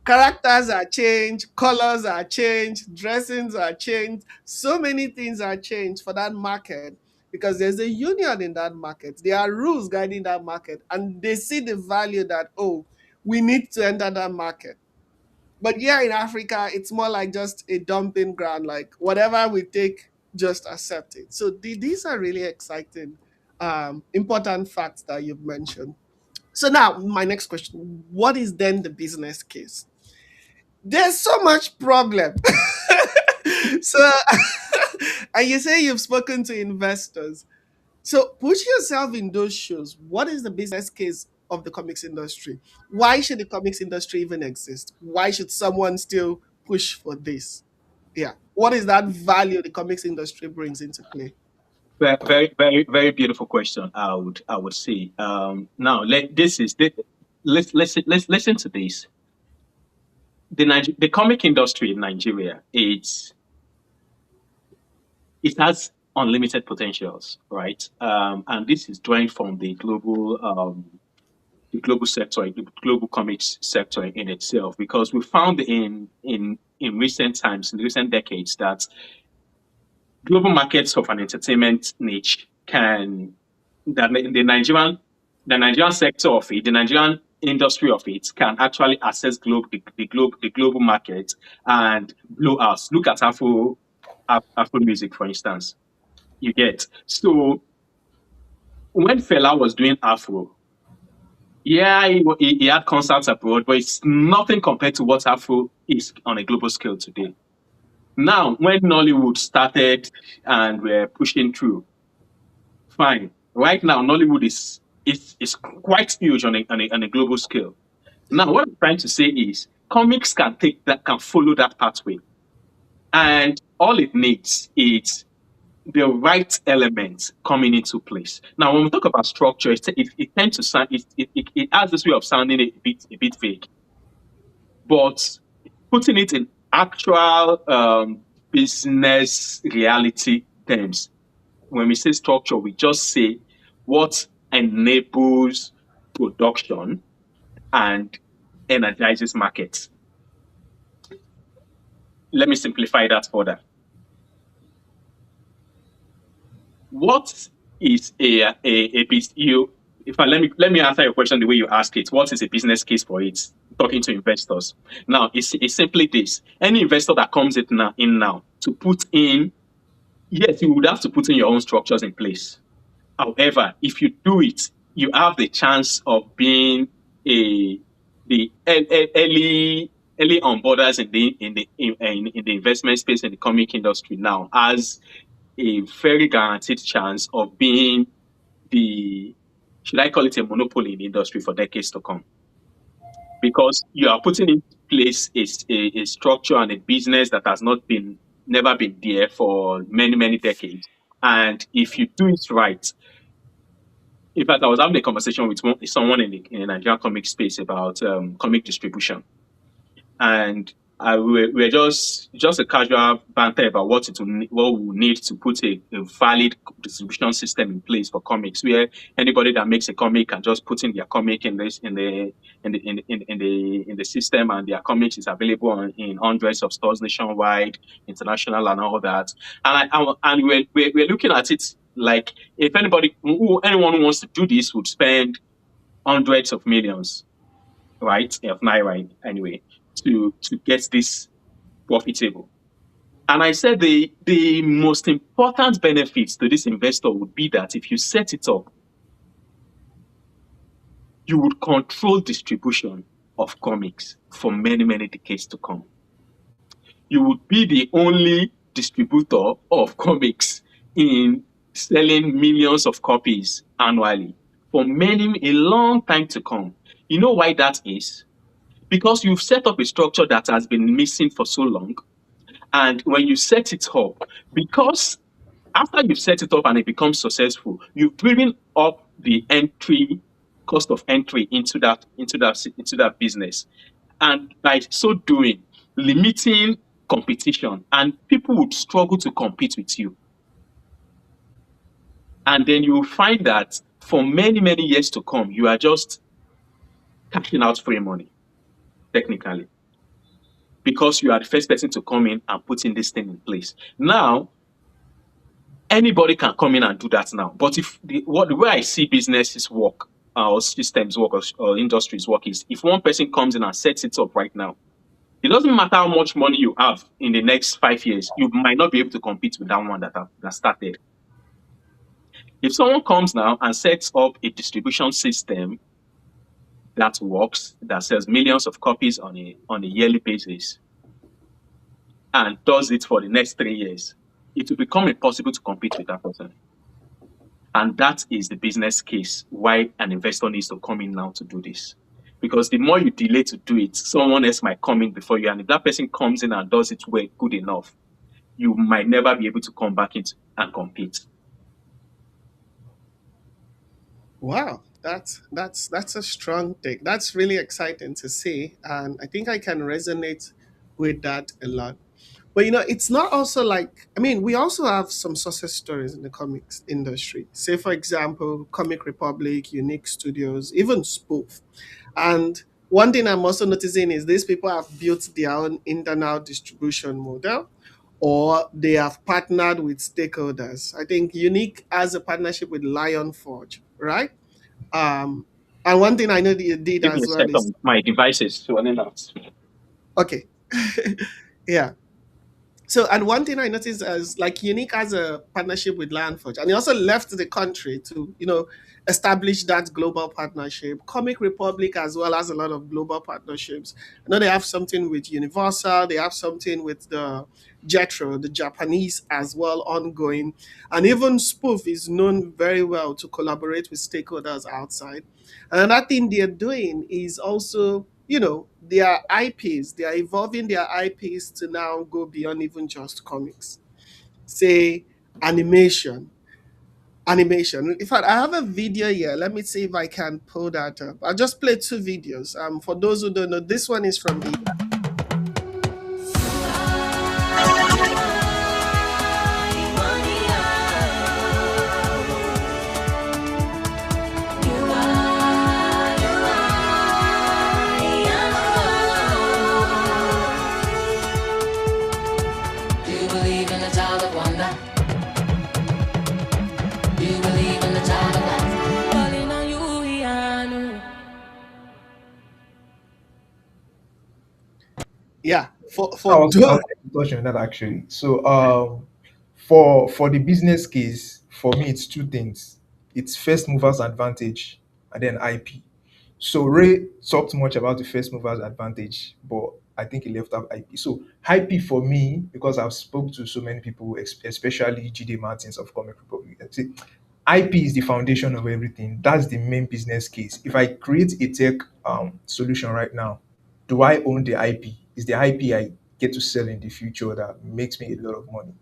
Characters are changed, colors are changed, dressings are changed. So many things are changed for that market because there's a union in that market. There are rules guiding that market, and they see the value that, oh, we need to enter that market. But here in Africa, it's more like just a dumping ground, like whatever we take, just accept it. So these are really exciting, important facts that you've mentioned. So now, my next question: what is then the business case? There's so much problem. So, and you say you've spoken to investors. So put yourself in those shoes. What is the business case of the comics industry? Why should the comics industry even exist? Why should someone still push for this? Yeah. What is that value the comics industry brings into play? Very, very, very beautiful question. I would say. Now, let's listen to this. The comic industry in Nigeria, it has unlimited potentials, right? And this is drawing from the global sector, the global comics sector in itself, because we found in recent times, in recent decades, that global markets of an entertainment niche can that the Nigerian sector of it, the Nigerian industry of it can actually access the global market and blow out. Look at Afro music, for instance. You get so when Fela was doing Afro, yeah, he had concerts abroad, but it's nothing compared to what Afro is on a global scale today. Now, when Nollywood started and we're pushing through, fine. Right now, Nollywood is quite huge on a global scale. Now, what I'm trying to say is comics can follow that pathway. And all it needs is the right elements coming into place. Now, when we talk about structure, it tends to sound it has this way of sounding a bit vague, but putting it in actual business reality terms, when we say structure, we just say what enables production and energizes markets. Let me simplify that further. What is you if I let me answer your question the way you ask it. What is a business case for it? Talking to investors. Now it's simply this. Any investor that comes in now to put in, yes, you would have to put in your own structures in place. However, if you do it, you have the chance of being a the early onboarders in the investment space in the comic industry now has a very guaranteed chance of being the should I call it a monopoly in the industry for decades to come, because you are putting in place a structure and a business that has not been never been there for many decades. And if you do it right, in fact, I was having a conversation with someone in the Nigerian comic space about comic distribution. And we're just a casual banter about what we need to put a valid distribution system in place for comics, where anybody that makes a comic can just put in their comic in this in the system, and their comics is available in hundreds of stores nationwide, international, and all that. And we're looking at it like, if anyone who wants to do this would spend hundreds of millions, right, of naira anyway, to get this profitable. And I said the most important benefits to this investor would be that if you set it up, you would control distribution of comics for many, many decades to come. You would be the only distributor of comics in selling millions of copies annually for a long time to come. You know why that is? Because you've set up a structure that has been missing for so long. And when you set it up, because after you've set it up and it becomes successful, you've driven up the entry cost of entry into that business. And by so doing, limiting competition, and people would struggle to compete with you. And then you will find that for many, many years to come, you are just cashing out free money, technically, because you are the first person to come in and put in this thing in place. Now, anybody can come in and do that now. But if the way I see businesses work, or systems work, or industries work, is if one person comes in and sets it up right now, it doesn't matter how much money you have in the next 5 years, you might not be able to compete with that one that started. If someone comes now and sets up a distribution system that works, that sells millions of copies on a yearly basis, and does it for the next 3 years, it will become impossible to compete with that person. And that is the business case why an investor needs to come in now to do this. Because the more you delay to do it, someone else might come in before you. And if that person comes in and does it well, good enough, you might never be able to come back in and compete. Wow, that's a strong take. That's really exciting to see, and I think I can resonate with that a lot. But it's not also like, I mean, we also have some success stories in the comics industry. Say, for example, Comic Republic, Unique Studios, even Spoof. And one thing I'm also noticing is these people have built their own internal distribution model, or they have partnered with stakeholders. I think Unique has a partnership with Lion Forge, right? Um, and one thing I know that you did Give me as a well is, second. My device is running out. okay, yeah. So, and one thing I noticed is like Unique has a partnership with Lionforge, and he also left the country to, establish that global partnership. Comic Republic as well has a lot of global partnerships. I know they have something with Universal, they have something with the Jetro, the Japanese as well, ongoing. And even Spoof is known very well to collaborate with stakeholders outside. And another thing they're doing is also, their IPs. They are evolving their IPs to now go beyond even just comics. Say animation. Animation. In fact, I have a video here. Let me see if I can pull that up. I'll just play two videos. For those who don't know, this one is from the Do you believe in the child of wonder? Do you believe in the child of light? Calling on you, Ianu. yeah. For I those was like to touch on that actually. So for the business case, for me it's two things. It's first movers advantage and then IP. So Ray talked much about the first movers advantage, but I think he left out IP. So IP for me, because I've spoke to so many people, especially GD Martins of Comic Republic, I say IP is the foundation of everything. That's the main business case. If I create a tech solution right now, do I own the IP? Is the IP I get to sell in the future that makes me a lot of money,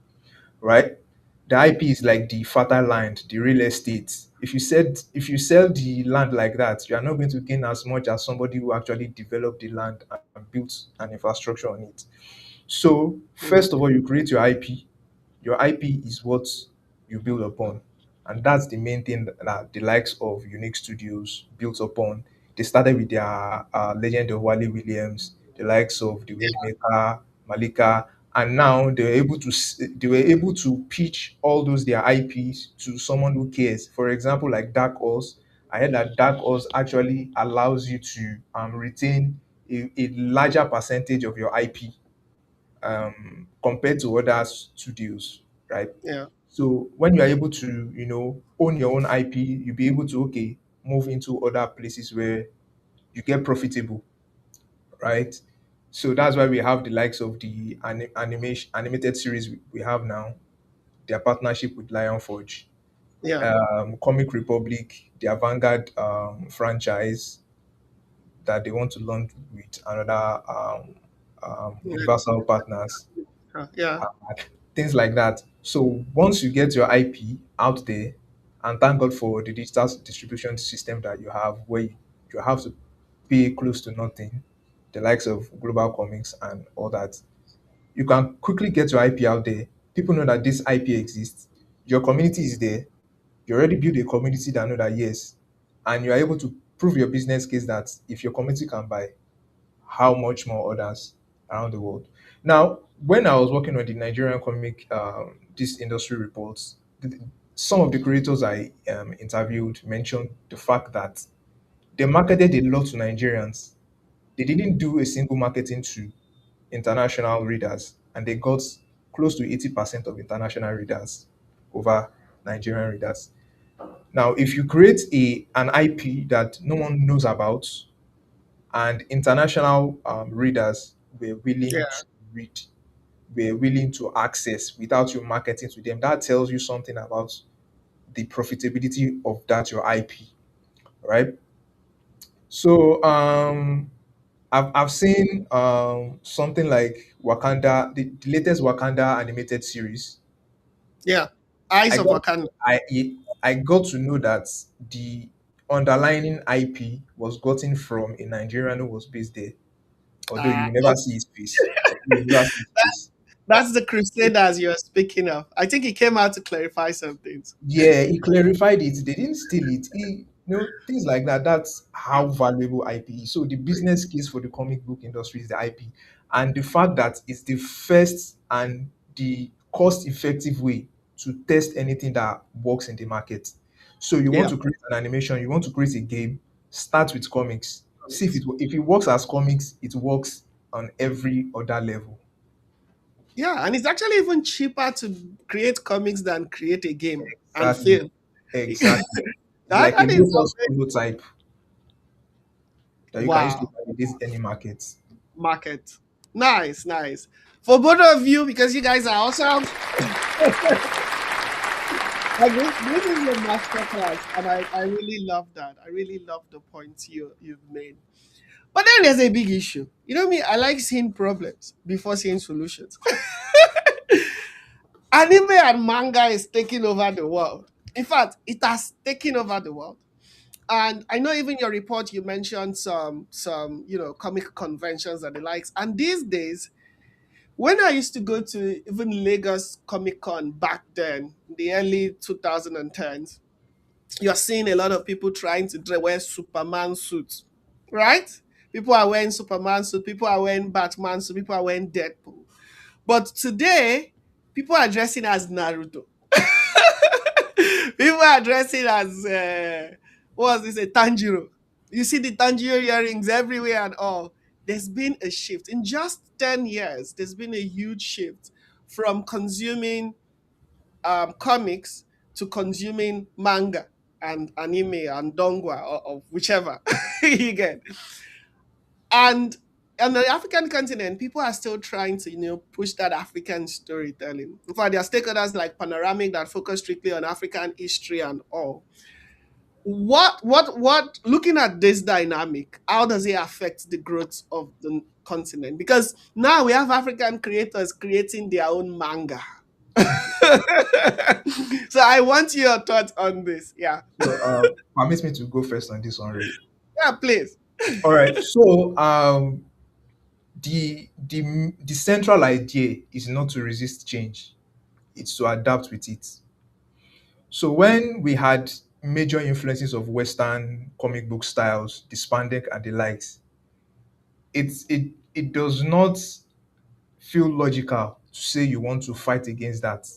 right? The IP is like the fertile land, the real estate. If you sell the land like that, you are not going to gain as much as somebody who actually developed the land and built an infrastructure on it. So Mm. first of all, you create your IP. Your IP is what you build upon. And that's the main thing that the likes of Unique Studios built upon. They started with their legend of Wally Williams, the likes of the Windmaker, Malika, and now they were able to pitch all those their IPs to someone who cares. For example, like Dark Horse. I heard that Dark Horse actually allows you to retain a larger percentage of your IP compared to other studios, right? Yeah, So when you are able to, own your own IP, you'll be able to move into other places where you get profitable, right? So that's why we have the likes of the animation animated series we have now, their partnership with Lion Forge, yeah, Comic Republic, their Vanguard franchise that they want to launch with another yeah, Universal partners, yeah, things like that. So once you get your IP out there, and thank God for the digital distribution system that you have, where you have to pay close to nothing, the likes of Global Comics and all that, you can quickly get your IP out there. People know that this IP exists. Your community is there. You already build a community that know that yes, and you are able to prove your business case that if your community can buy, how much more others around the world. Now, when I was working on the Nigerian comic, this industry reports, some of the creators I interviewed mentioned the fact that they marketed a lot to Nigerians. They didn't do a single marketing to international readers, and they got close to 80% of international readers over Nigerian readers. Now, if you create an IP that no one knows about, and international readers were willing yeah. to read, were willing to access without you marketing to them. That tells you something about the profitability of that your IP, right? So I've seen something like Wakanda, the latest Wakanda animated series. Yeah. Eyes I of got Wakanda. I got to know that the underlying IP was gotten from a Nigerian who was based there, although you Ah, will never see his face. You will never see his face. that's the Crusaders you're speaking of. I think he came out to clarify some things. Yeah, he clarified it. They didn't steal it. Things like that. That's how valuable IP is. So the business case for the comic book industry is the IP, and the fact that it's the first and the cost-effective way to test anything that works in the market. So you want Yeah. to create an animation, you want to create a game, start with comics. See Comics. if it works as comics, it works on every other level. Yeah, and it's actually even cheaper to create comics than create a game and Exactly. fail. Exactly. It's like a That is low-cost prototype that you can use to wow. validate any market. Market. Nice, nice. For both of you, because you guys are awesome. Like this is your masterclass, and I really love that. I really love the points you've made. But then there's a big issue. You know me, I like seeing problems before seeing solutions. Anime and manga is taking over the world. In fact, it has taken over the world. And I know even your report you mentioned some comic conventions and the likes. And these days, when I used to go to even Lagos Comic Con back then, the early 2010s, you're seeing a lot of people trying to wear Superman suits, right? People are wearing Superman suits, people are wearing Batman suits, people are wearing Deadpool. But today, people are dressing as Naruto. People are dressing as what's this? A Tanjiro. You see the Tanjiro earrings everywhere and all. There's been a shift in just 10 years. There's been a huge shift from consuming comics to consuming manga and anime and dongwa or whichever you get. And on the African continent, people are still trying to, push that African storytelling. In fact, there are stakeholders like Panoramic that focus strictly on African history and all. What looking at this dynamic, how does it affect the growth of the continent? Because now we have African creators creating their own manga. So I want your thoughts on this. Yeah. So, permit me to go first on this one, Ray. Yeah, please. All right. So, the central idea is not to resist change; it's to adapt with it. So, when we had major influences of Western comic book styles, the spandex and the likes, it does not feel logical to say you want to fight against that.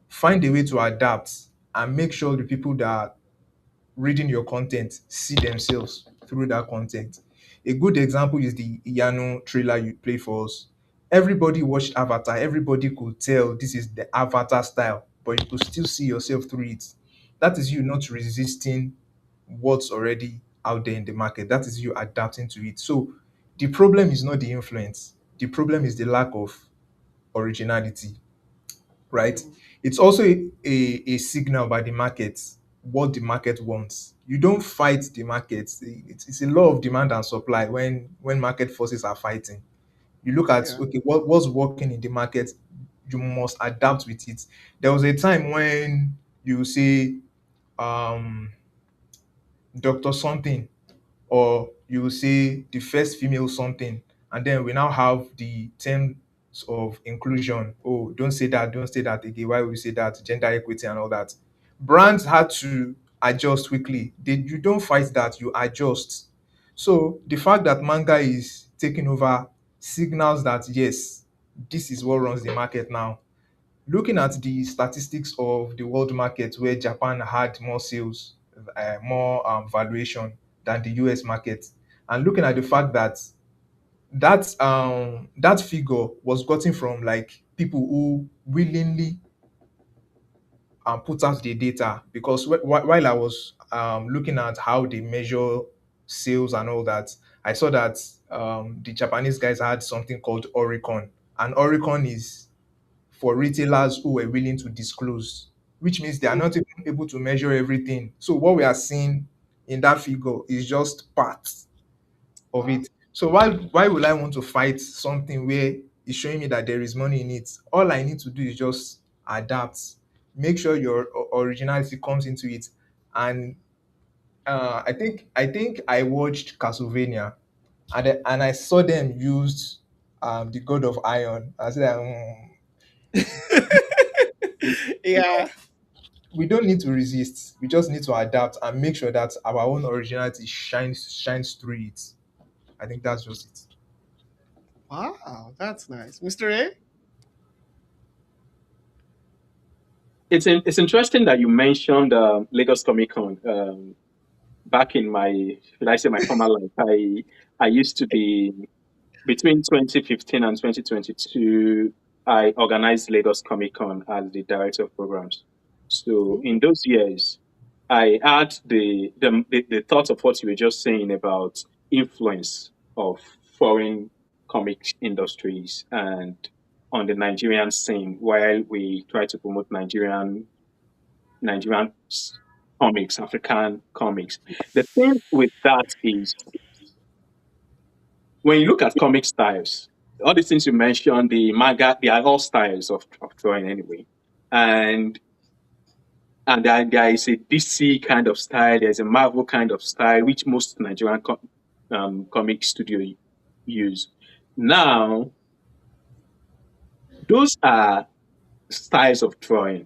Find a way to adapt and make sure the people that are reading your content see themselves through that content. A good example is the Iyanu trailer you play for us. Everybody watched Avatar, everybody could tell this is the Avatar style, but you could still see yourself through it. That is you not resisting what's already out there in the market. That is you adapting to it. So the problem is not the influence, the problem is the lack of originality, right? Mm, It's also a signal by the market, what the market wants. You don't fight the market. It's a law of demand and supply when market forces are fighting. You look at, yeah. okay, what's working in the market, you must adapt with it. There was a time when you say um Dr. Something, or you will say the first female something, and then we now have the terms of inclusion. Oh, don't say that again. Why would we say that? Gender equity and all that. Brands had to adjust quickly. You don't fight that, you adjust. So the fact that manga is taking over signals that yes, this is what runs the market now. Looking at the statistics of the world market, where Japan had more sales, more valuation than the US market, and looking at the fact that that figure was gotten from like people who willingly put out the data, because while I was looking at how they measure sales and all that, I saw that the Japanese guys had something called Oricon, and Oricon is for retailers who were willing to disclose, which means they are Mm, not even able to measure everything. So what we are seeing in that figure is just part of wow. it. So why will I want to fight something where it's showing me that there is money in it? All I need to do is just adapt, make sure your originality comes into it. And I think I watched Castlevania, and I saw them use the God of Iron. I said, you know, Yeah. we don't need to resist. We just need to adapt and make sure that our own originality shines through it. I think that's just it. Wow, that's nice. Mr. A? It's interesting that you mentioned Lagos Comic Con. Back in my, should I say, my former life, I used to be between 2015 and 2022. I organized Lagos Comic Con as the director of programs. So in Ooh. those years, I had the thought of what you were just saying about influence of foreign comic industries and on the Nigerian scene, while we try to promote Nigerian comics, African comics. The thing with that is when you look at comic styles, all these things you mentioned, the manga, they are all styles of drawing anyway. And there is a DC kind of style, there's a Marvel kind of style, which most Nigerian comic studio use. Now, those are styles of drawing.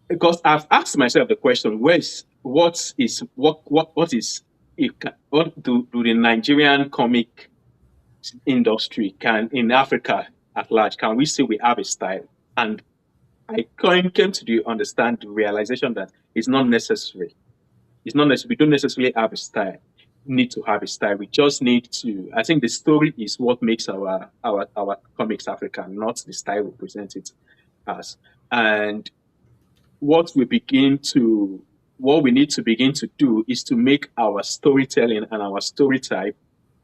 Because I've asked myself the question: what is what do the Nigerian comic industry can in Africa at large? Can we say we have a style? And came to the understand the realization that it's not necessary. It's not necessary. We don't necessarily have a style. Need to have a style. We just need to. I think the story is what makes our comics African, not the style we present it as. And what we begin to what we need to begin to do is to make our storytelling and our story type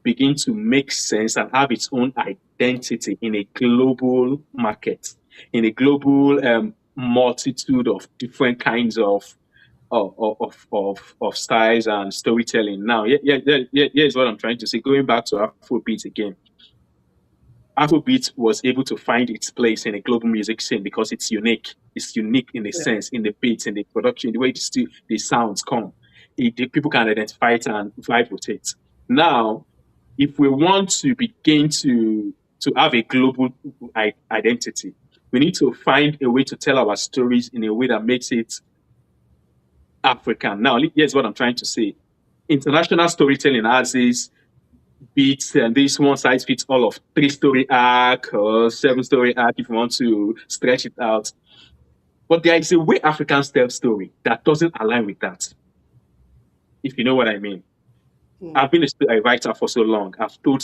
begin to make sense and have its own identity in a global market, in a global multitude of different kinds of styles and storytelling. Now, here's what I'm trying to say. Going back to Afrobeat again, Afrobeat was able to find its place in a global music scene because it's unique. It's unique in a Yeah. sense, in the beats, in the production, the way the sounds come. People can identify it and vibe with it. Now, if we want to begin to have a global identity, we need to find a way to tell our stories in a way that makes it African. Now, here's what I'm trying to say. International storytelling has this beats and this one size fits all of 3 story arc or 7 story arc if you want to stretch it out. But there is a way Africans tell story that doesn't align with that, if you know what I mean. Mm. I've been a writer for so long. I've told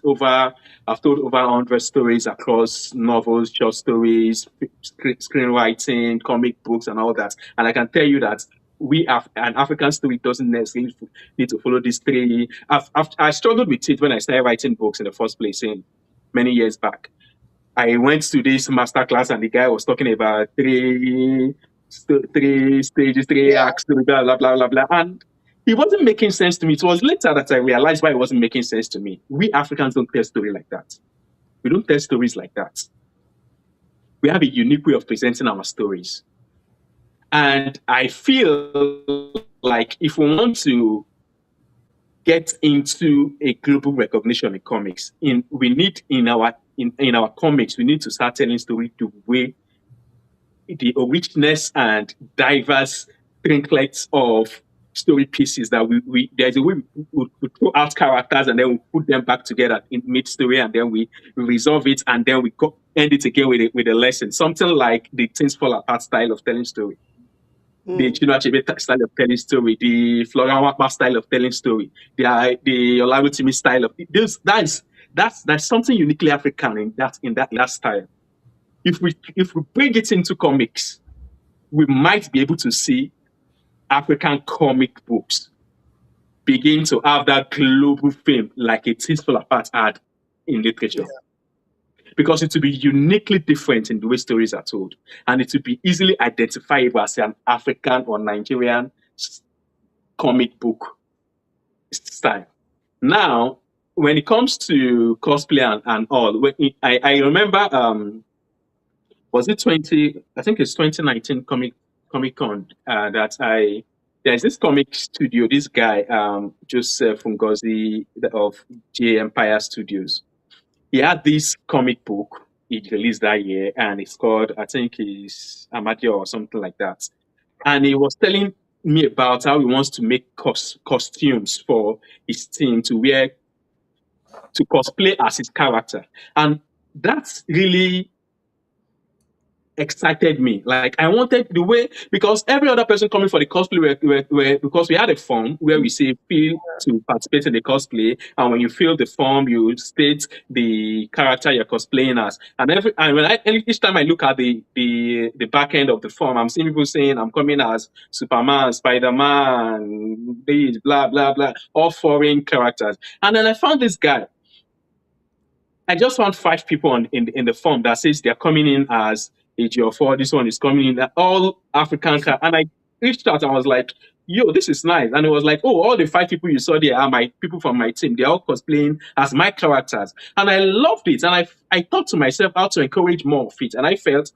over 100 stories across novels, short stories, screenwriting, comic books, and all that. And I can tell you that we have an African story doesn't necessarily need to follow these three. I struggled with it when I started writing books in the first place in many years back. I went to this master class and the guy was talking about three stages, three Yeah. acts, blah, blah, blah, blah, blah. And it wasn't making sense to me. It was later that I realized why it wasn't making sense to me. We Africans don't tell stories like that. We don't tell stories like that. We have a unique way of presenting our stories. And I feel like if we want to get into a global recognition in comics, we need in our comics, we need to start telling stories the way the richness and diverse trinklets of story pieces that we there's a way we throw out characters and then we put them back together in mid story and then we resolve it and then end it again with a lesson. Something like the Things Fall Apart style of telling story, the Mm. Chinua Achebe style of telling story, the Florian Wapa style of telling story, the Olawutimi style of this. That's something uniquely African in that style. If we bring it into comics, we might be able to see African comic books begin to have that global fame like a Things Fall Apart had in literature. Because it will be uniquely different in the way stories are told. And it will be easily identifiable as an African or Nigerian comic book style. Now, when it comes to cosplay and all, I remember was it 20 I think it's 2019 Comic Con that I there's this comic studio, this guy Joseph Ngozi of J Empire Studios. He had this comic book he released that year and it's called, I think it's Amadio or something like that. And he was telling me about how he wants to make costumes for his team to cosplay as his character. And that's really excited me. Like I wanted the way because every other person coming for the cosplay because we had a form where we say fill to participate in the cosplay, and when you fill the form, you state the character you're cosplaying as. Each time I look at the back end of the form, I'm seeing people saying I'm coming as Superman, Spider-Man, this, blah blah blah, all foreign characters. And then I found this guy. I just found 5 people in the form that says they're coming in as AG4. This one is coming in all African and I reached out and I was like, yo, this is nice. And it was like, oh, all the 5 people you saw there are my people from my team. They're all cosplaying as my characters. And I loved it. And I thought to myself how to encourage more of it. And I felt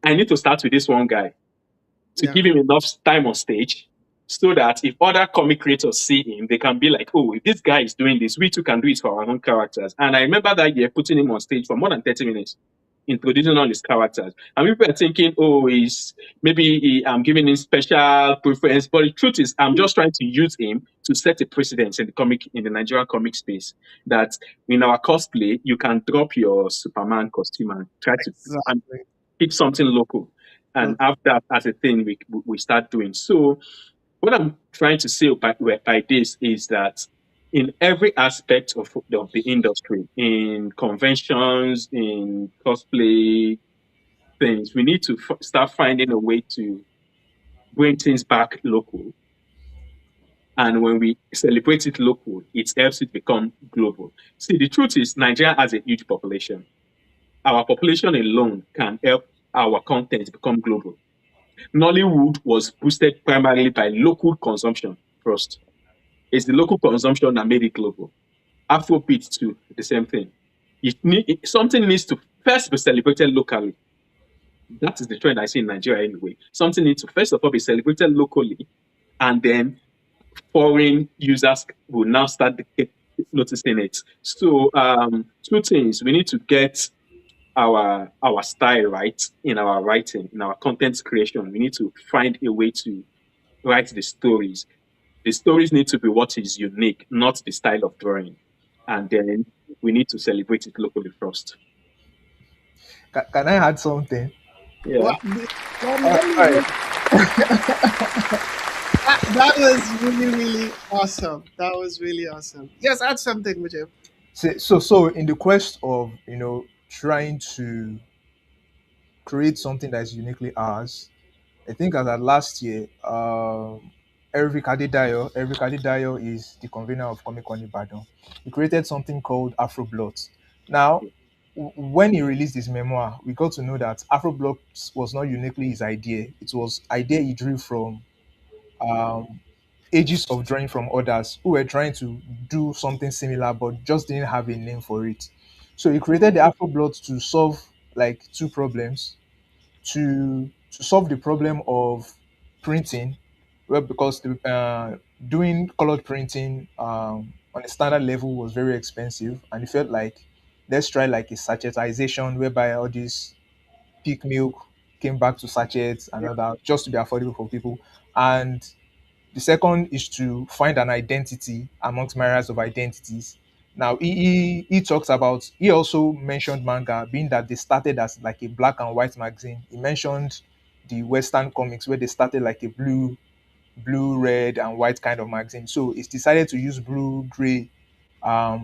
I need to start with this one guy to Yeah. give him enough time on stage so that if other comic creators see him, they can be like, oh, if this guy is doing this, we too can do it for our own characters. And I remember that year putting him on stage for more than 30 minutes, introducing all his characters. And people are thinking, oh, I'm giving him special preference. But the truth is, I'm just trying to use him to set a precedence in the Nigerian comic space that in our cosplay, you can drop your Superman costume and try to Exactly. pick something local and Okay. have that as a thing we start doing. So what I'm trying to say by this is that in every aspect of the industry, in conventions, in cosplay things, we need to start finding a way to bring things back local. And when we celebrate it local, it helps it become global. See, the truth is, Nigeria has a huge population. Our population alone can help our content become global. Nollywood was boosted primarily by local consumption first. It's the local consumption that made it global. Afrobeat too, the same thing. Something needs to first be celebrated locally. That is the trend I see in Nigeria anyway. Something needs to first of all be celebrated locally, and then foreign users will now start noticing it. So, two things: we need to get our style right in our writing, in our content creation. We need to find a way to write the stories. The stories need to be what is unique, not the style of drawing. And then we need to celebrate it locally first. Can I add something? Yeah. Well, let All me right. just, that was really, really awesome. That was really awesome. Yes, add something, Mujib. So in the quest of trying to create something that is uniquely ours, I think as at last year, Eric Adedayo is the convener of Comic Con Ibadan. He created something called Afro Bloods. Now, when he released his memoir, we got to know that Afro Bloods was not uniquely his idea. It was idea he drew from um, ages of drawing from others who were trying to do something similar but just didn't have a name for it. So he created the Afro Bloods to solve like two problems, to solve the problem of printing, well, because doing colored printing on a standard level was very expensive, and it felt like let's try like a sachetization whereby all these peak milk came back to sachets and Yeah. all that just to be affordable for people. And the second is to find an identity amongst myriads of identities. Now, he talks about, he also mentioned manga, being that they started as like a black and white magazine. He mentioned the Western comics where they started like a blue, red, and white kind of magazine. So it's decided to use blue, gray,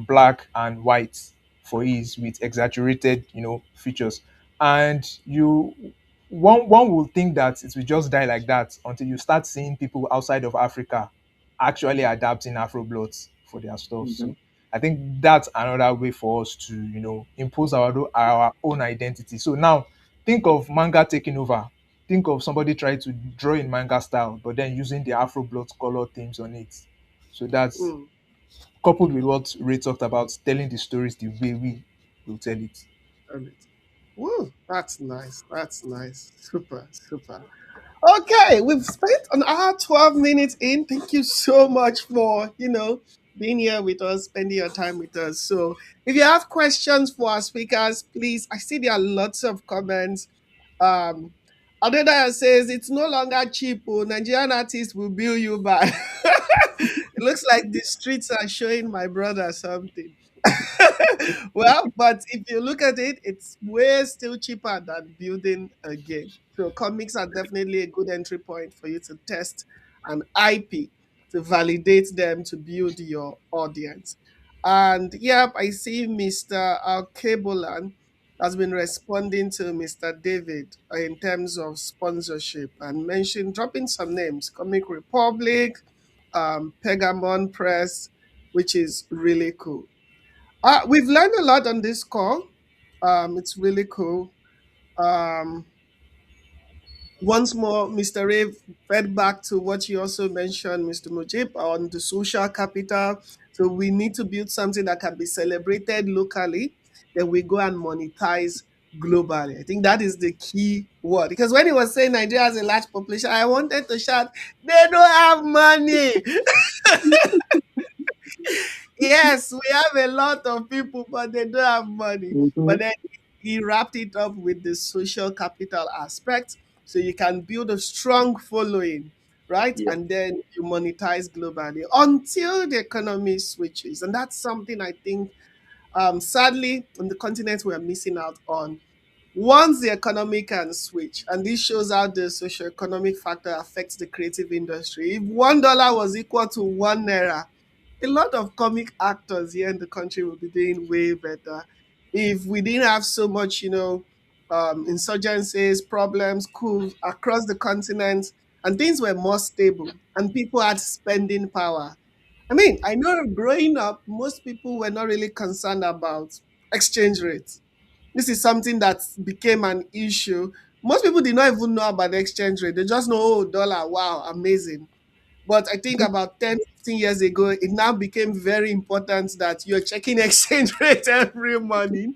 black, and white for ease with exaggerated, features. And one would think that it will just die like that until you start seeing people outside of Africa actually adapting Afro bloods for their stuff. Mhm. So I think that's another way for us to, impose our own identity. So now think of manga taking over. Think of somebody trying to draw in manga style, but then using the Afro blood color themes on it. So that's Mm, coupled with what Ray talked about, telling the stories the way we will tell it. and woo, that's nice. That's nice. Super, super. Okay, we've spent an hour, 12 minutes in. Thank you so much for, being here with us, spending your time with us. So, if you have questions for our speakers, please, I see there are lots of comments. Um, Adeda says it's no longer cheap. Oh, Nigerian artists will bill you back. It looks like the streets are showing my brother something. Well, but if you look at it, it's way still cheaper than building a game. So comics are definitely a good entry point for you to test an IP, to validate them, to build your audience. And yep, I see Mr. Alkebolan has been responding to Mr. David in terms of sponsorship and mentioned dropping some names: Comic Republic, Pegamon Press, which is really cool. We've learned a lot on this call. It's really cool. Um, Once more, Mr. Ray fed back to what you also mentioned, Mr. Mujib, on the social capital. So we need to build something that can be celebrated locally, then we go and monetize globally. I think that is the key word. Because when he was saying Nigeria has a large population, I wanted to shout, they don't have money. Yes, we have a lot of people, but they don't have money. But Mhm. then he wrapped it up with the social capital aspect. So you can build a strong following, right? Yeah. And then you monetize globally until the economy switches. And that's something I think, sadly, on the continent we're missing out on. Once the economy can switch, and this shows how the socio-economic factor affects the creative industry. If $1 was equal to one naira, a lot of comic actors here in the country will be doing way better. If we didn't have so much, insurgencies, problems, coups across the continent, and things were more stable, and people had spending power. I mean, I know growing up, most people were not really concerned about exchange rates. This is something that became an issue. Most people did not even know about the exchange rate. They just know, oh, dollar, wow, amazing. But I think about 10, 15 years ago, it now became very important that you're checking exchange rate every morning.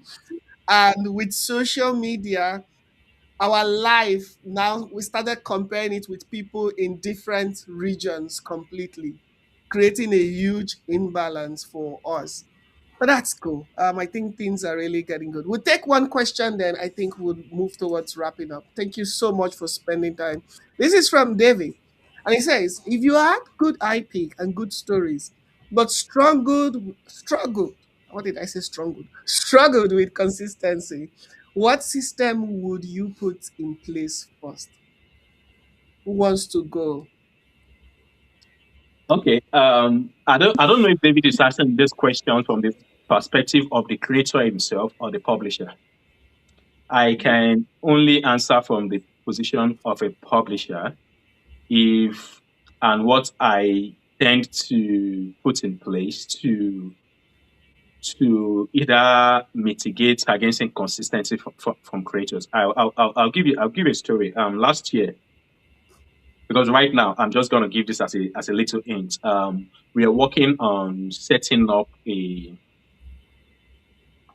And with social media, our life now, we started comparing it with people in different regions completely, creating a huge imbalance for us. But that's cool. I think things are really getting good. We'll take one question, then I think we'll move towards wrapping up. Thank you so much for spending time. This is from David. And he says, if you had good IP and good stories, but struggled, what did I say struggled? Struggled with consistency, what system would you put in place first? Who wants to go? Okay. I don't know if David is asking this question from the perspective of the creator himself or the publisher. I can only answer from the position of a publisher if and what I tend to put in place to either mitigate against inconsistency from creators. I'll give you a story. Last year, because right now I'm just going to give this as a little hint. We are working on setting up a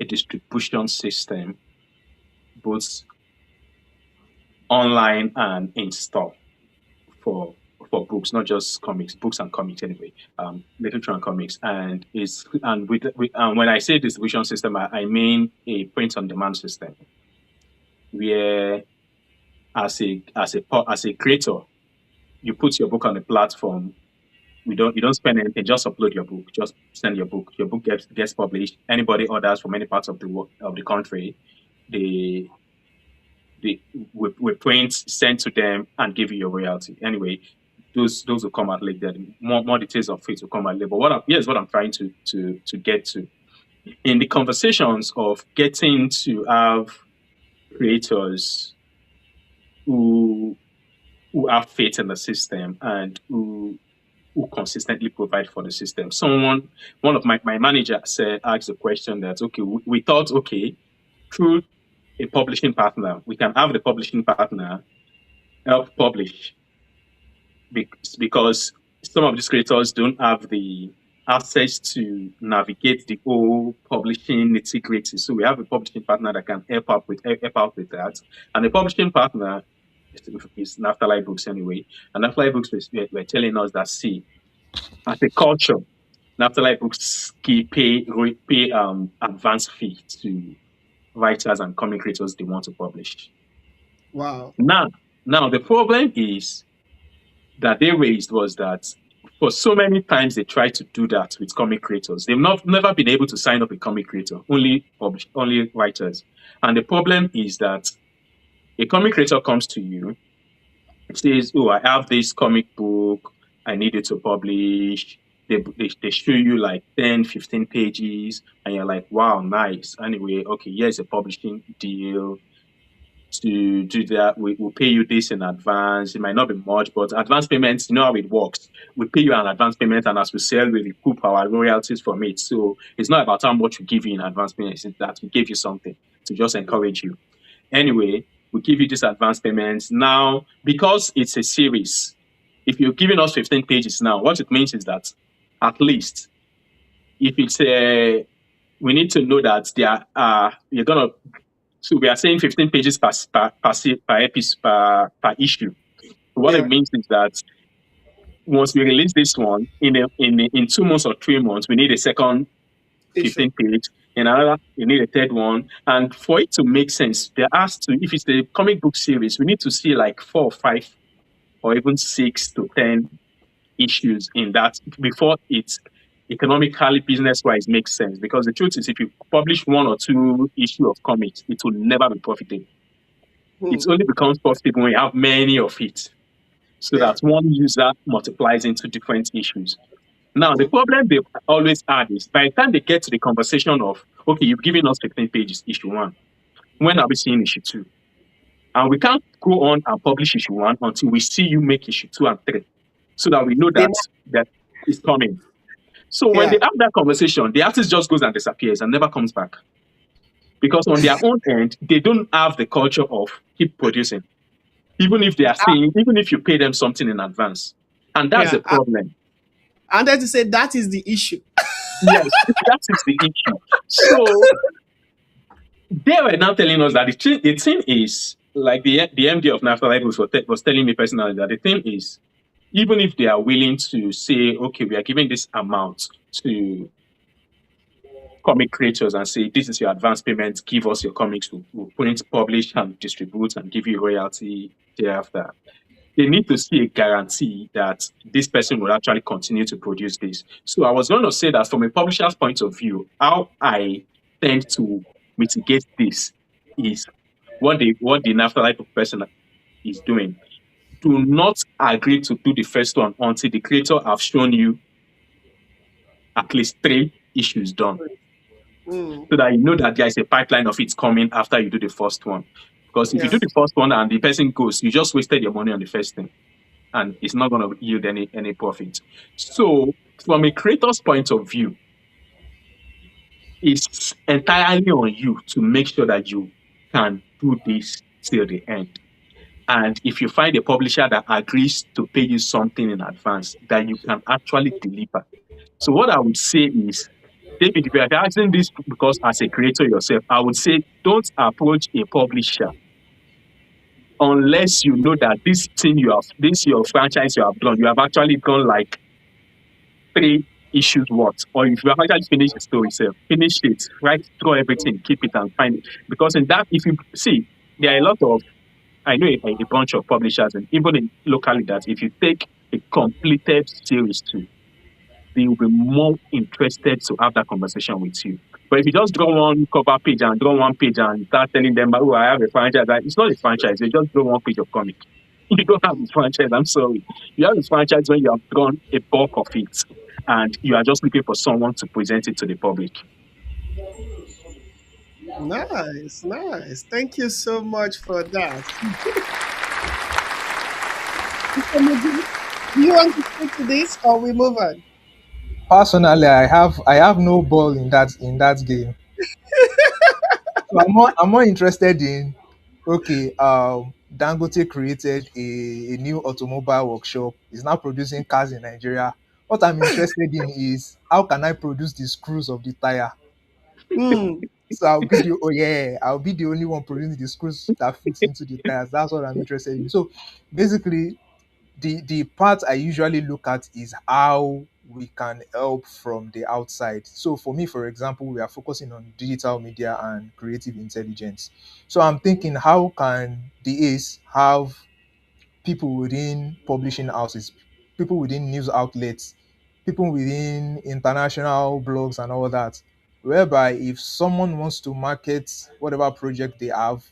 distribution system, both online and in store for books, not just comics, books and comics anyway, literature and comics, and when I say distribution system, I mean a print on demand system where as a creator, you put your book on the platform. You don't spend anything. Just upload your book. Just send your book. Your book gets published. Anybody orders from any parts of the country, they we print, send to them, and give you your royalty. Anyway, those will come out later. More details of it will come out later. But here's what I'm trying to get to in the conversations of getting to have creators who have faith in the system and who consistently provide for the system. One of my manager asked the question that, okay, we thought, okay, through a publishing partner, we can have the publishing partner help publish because some of these creators don't have the access to navigate the whole publishing nitty-gritty. So we have a publishing partner that can help out with that. And the publishing partner is Afterlife Books anyway. And Afterlife Books were telling us that, see, as a culture, Afterlife Books pay advance fee to writers and comic creators they want to publish. Wow. Now the problem is that they raised was that for so many times they tried to do that with comic creators. They've never been able to sign up a comic creator, only writers. And the problem is that a comic creator comes to you, says, "Oh, I have this comic book, I need it to publish." They show you like 10, 15 pages, and you're like, "Wow, nice." Anyway, okay, here's a publishing deal. To do that, we'll pay you this in advance. It might not be much, but advance payments, you know how it works. We pay you an advance payment, and as we sell, we recoup our royalties from it. So it's not about how much we give you in advance payments, it's that we give you something to just encourage you. Anyway, we give you this advance payments. Now, because it's a series, if you're giving us 15 pages now, what it means is that at least if it's we need to know that you're going to. So we are saying 15 pages per episode per issue. What it means is that once we release this one in 2 months or 3 months, we need a second 15 page. In another, you need a third one. And for it to make sense, if it's a comic book series, we need to see like 4 or 5 or even 6 to 10 issues in that before it's economically, business-wise makes sense. Because the truth is, if you publish 1 or 2 issues of comics, it will never be profitable. It only becomes profitable when you have many of it, so that one user multiplies into different issues. Now, the problem they always had is by the time they get to the conversation of, okay, you've given us 15 pages, issue 1. When are we seeing issue 2? And we can't go on and publish issue 1 until we see you make issue 2 and 3, so that we know that it's coming. So when they have that conversation, the artist just goes and disappears and never comes back. Because on their own end, they don't have the culture of keep producing. Even if they are saying, even if you pay them something in advance. And that's Yeah. the problem. And then to say that is the issue. Yes, that is the issue. So they were now telling us that the thing is, like the MD of National Life was telling me personally that the thing is, even if they are willing to say, okay, we are giving this amount to comic creators and say, this is your advance payment, give us your comics, we'll print, publish, and distribute, and give you royalty thereafter. They need to see a guarantee that this person will actually continue to produce this. So I was going to say that from a publisher's point of view, how I tend to mitigate this is what the afterlife of person is doing. Do not agree to do the first one until the creator have shown you at least three issues done, Mm, so that you know that there is a pipeline of it coming after you do the first one. Because if you yeah. do the first one and the person goes, you just wasted your money on the first thing, and it's not going to yield any profit. So, from a creator's point of view, it's entirely on you to make sure that you can do this till the end. And if you find a publisher that agrees to pay you something in advance, that you can actually deliver. So, what I would say is, David, if you're asking this because as a creator yourself, I would say don't approach a publisher unless you know that this your franchise you have done, you have actually done like three issues worth. Or if you have actually finished the story itself, finish it, write through everything, keep it and find it. Because in that, if you see, there are a lot of, I know a bunch of publishers, and even locally, that if you take a completed series to, they will be more interested to have that conversation with you. But if you just draw one cover page and draw one page and start telling them, oh, I have a franchise, it's not a franchise. You just draw one page of comic. You don't have a franchise. I'm sorry. You have a franchise when you have drawn a bulk of it and you are just looking for someone to present it to the public. Nice, nice. Thank you so much for that. Mr. Mugi, do you want to speak to this or we move on? Personally, I have no ball in that game. So I'm more interested in, okay, Dangote created a new automobile workshop. Is now producing cars in Nigeria. What I'm interested in is how can I produce the screws of the tire? Mm, So I'll be the only one producing the screws that fits into the tires. That's what I'm interested in. So basically, the part I usually look at is how we can help from the outside. So for me, for example, we are focusing on digital media and creative intelligence. So I'm thinking, how can the ACE have people within publishing houses, people within news outlets, people within international blogs and all that, whereby if someone wants to market whatever project they have,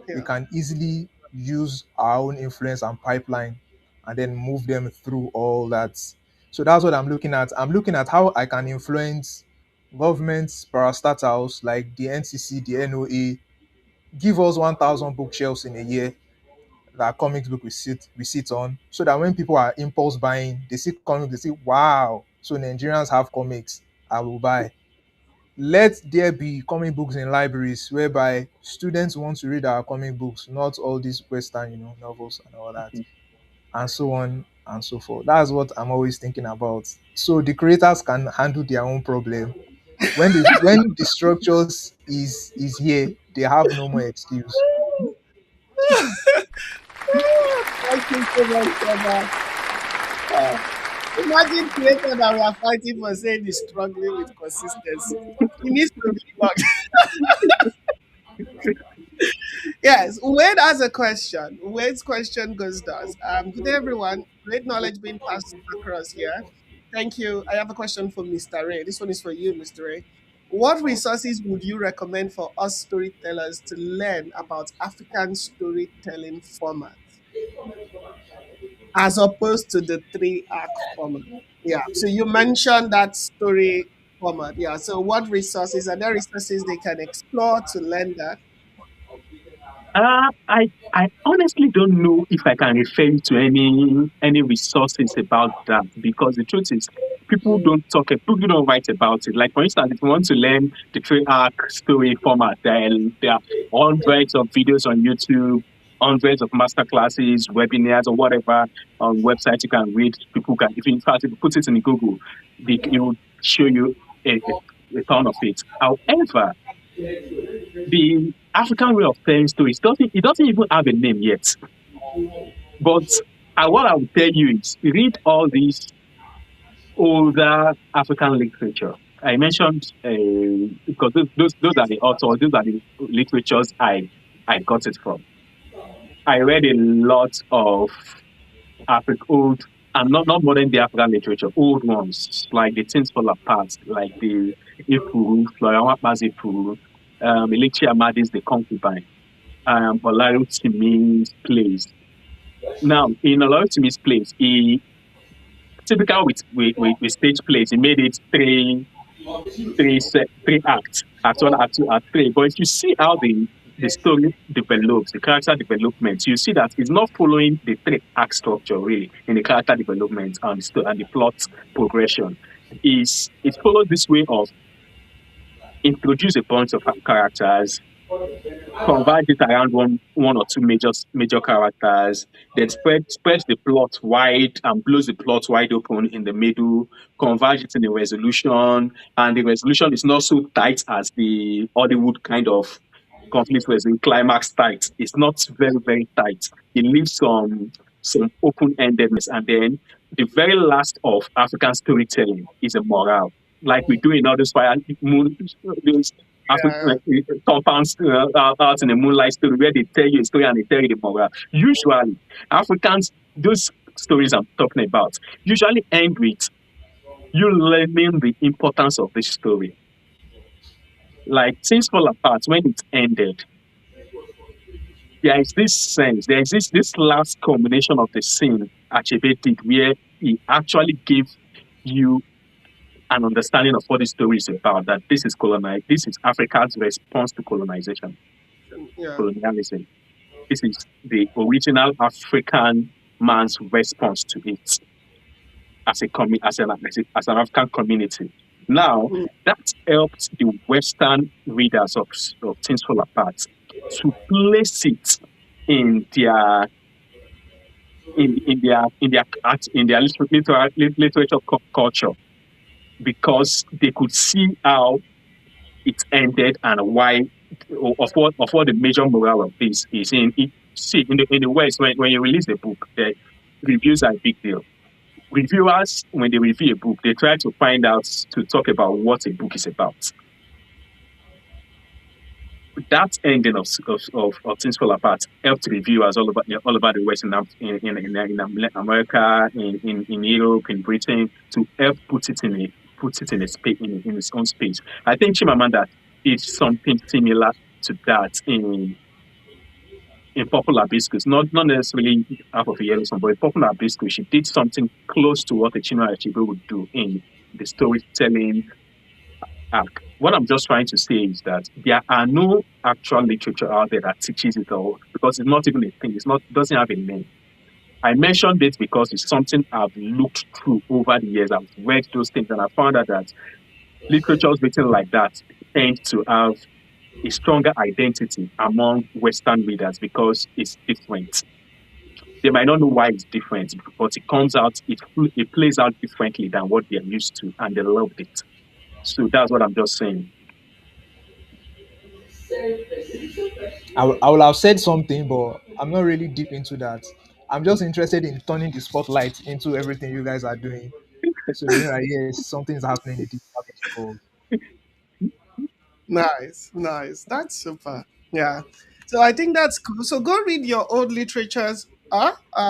we yeah, can easily use our own influence and pipeline and then move them through all that. So that's what I'm looking at. I'm looking at how I can influence governments, parastatals like the NCC, the NOA, give us 1,000 bookshelves in a year that comics book we sit on, so that when people are impulse buying, they see comics, they say, wow, so Nigerians have comics, I will buy. Let there be comic books in libraries whereby students want to read our comic books, not all these Western, novels and all that, and so on and so forth. That's what I'm always thinking about. So the creators can handle their own problem. When the structures is here, they have no more excuse. thank you so much for that. Uh, Imagine creator that we are fighting for saying he's struggling with consistency. He needs to rework. Yes, Wade has a question. Wade's question goes thus. Good day, everyone. Great knowledge being passed across here. Thank you. I have a question for Mr. Ray. This one is for you, Mr. Ray. What resources would you recommend for us storytellers to learn about African storytelling format as opposed to the three arc format? Yeah. So you mentioned that story format. Yeah. So what resources are there resources they can explore to learn that? I honestly don't know if I can refer you to any resources about that, because the truth is people don't write about it. Like for instance, if you want to learn the three arc story format, then there are hundreds of videos on YouTube. hundreds of master classes, webinars, or whatever on websites you can read. People can, if you, in fact, if you put it in Google, it will show you a ton of it. However, the African way of telling stories doesn't even have a name yet. But what I would tell you is read all these older African literature. I mentioned because those are the authors, those are the literatures I got it from. I read a lot of old and not modern day African literature, old ones like the Things Fall Apart, like the Ipu, Florian Wapma's Ipu, Elechi Amadi's The Concubine, Olaru Timi's plays. Now, in Olaru Timi's plays, he typical with stage plays, he made it three acts, act one, act two, act three. But if you see how the story develops, the character development, you see that it's not following the three act structure really in the character development and and the plot progression. Is it follows this way of introduce a bunch of characters, converge it around one or two major characters, then spreads the plot wide and blows the plot wide open in the middle, converge it in the resolution, and the resolution is not so tight as the Hollywood kind of conflict resolution climax tight. It's not very, very tight. It leaves some open-endedness. And then the very last of African storytelling is a morale. Like we do in all those fire moon those African Yeah. compounds out in the moonlight story where they tell you a story and they tell you the moral. Usually, Africans, those stories I'm talking about, usually end with you learning the importance of this story. Like things fall apart when it ended. There is this sense, there is this last combination of the scene Achebe did where he actually gave you an understanding of what the story is about, that this is Africa's response to Yeah. colonialism. This is the original African man's response to it as as an African community. Now, Mm. that helped the Western readers of Things Fall Apart to place it in their literature culture because they could see how it ended and why of what the major moral of this is in it. See in the West when you release a book, the reviews are a big deal. Reviewers, when they review a book, they try to find out to talk about what a book is about. That ending of Things Fall Apart helped reviewers all over the West in America, in Europe, in Britain, to help put it in a space in its own space. I think Chimamanda did something similar to that in Popular Biscuits, not necessarily half of a yellow song, but in Popular Biscuits, she did something close to what a Chinua Achebe would do in the storytelling arc. What I'm just trying to say is that there are no actual literature out there that teaches it all because it's not even a thing. It doesn't have a name. I mentioned it because it's something I've looked through over the years. I've read those things and I found out that literatures written like that tend to have a stronger identity among Western readers because it's different. They might not know why it's different, but it comes out, it plays out differently than what they're used to, and they loved it. So that's what I'm just saying. I will have said something, but I'm not really deep into that. I'm just interested in turning the spotlight into everything you guys are doing. So you know, yes, something's happening in the digital world. Nice, nice. That's super. Yeah. So I think that's cool. So go read your old literatures.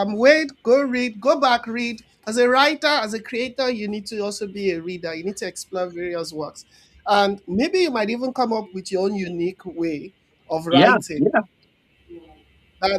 Wait, go read, go back, read. As a writer, as a creator, you need to also be a reader. You need to explore various works. And maybe you might even come up with your own unique way of Yeah, writing. yeah,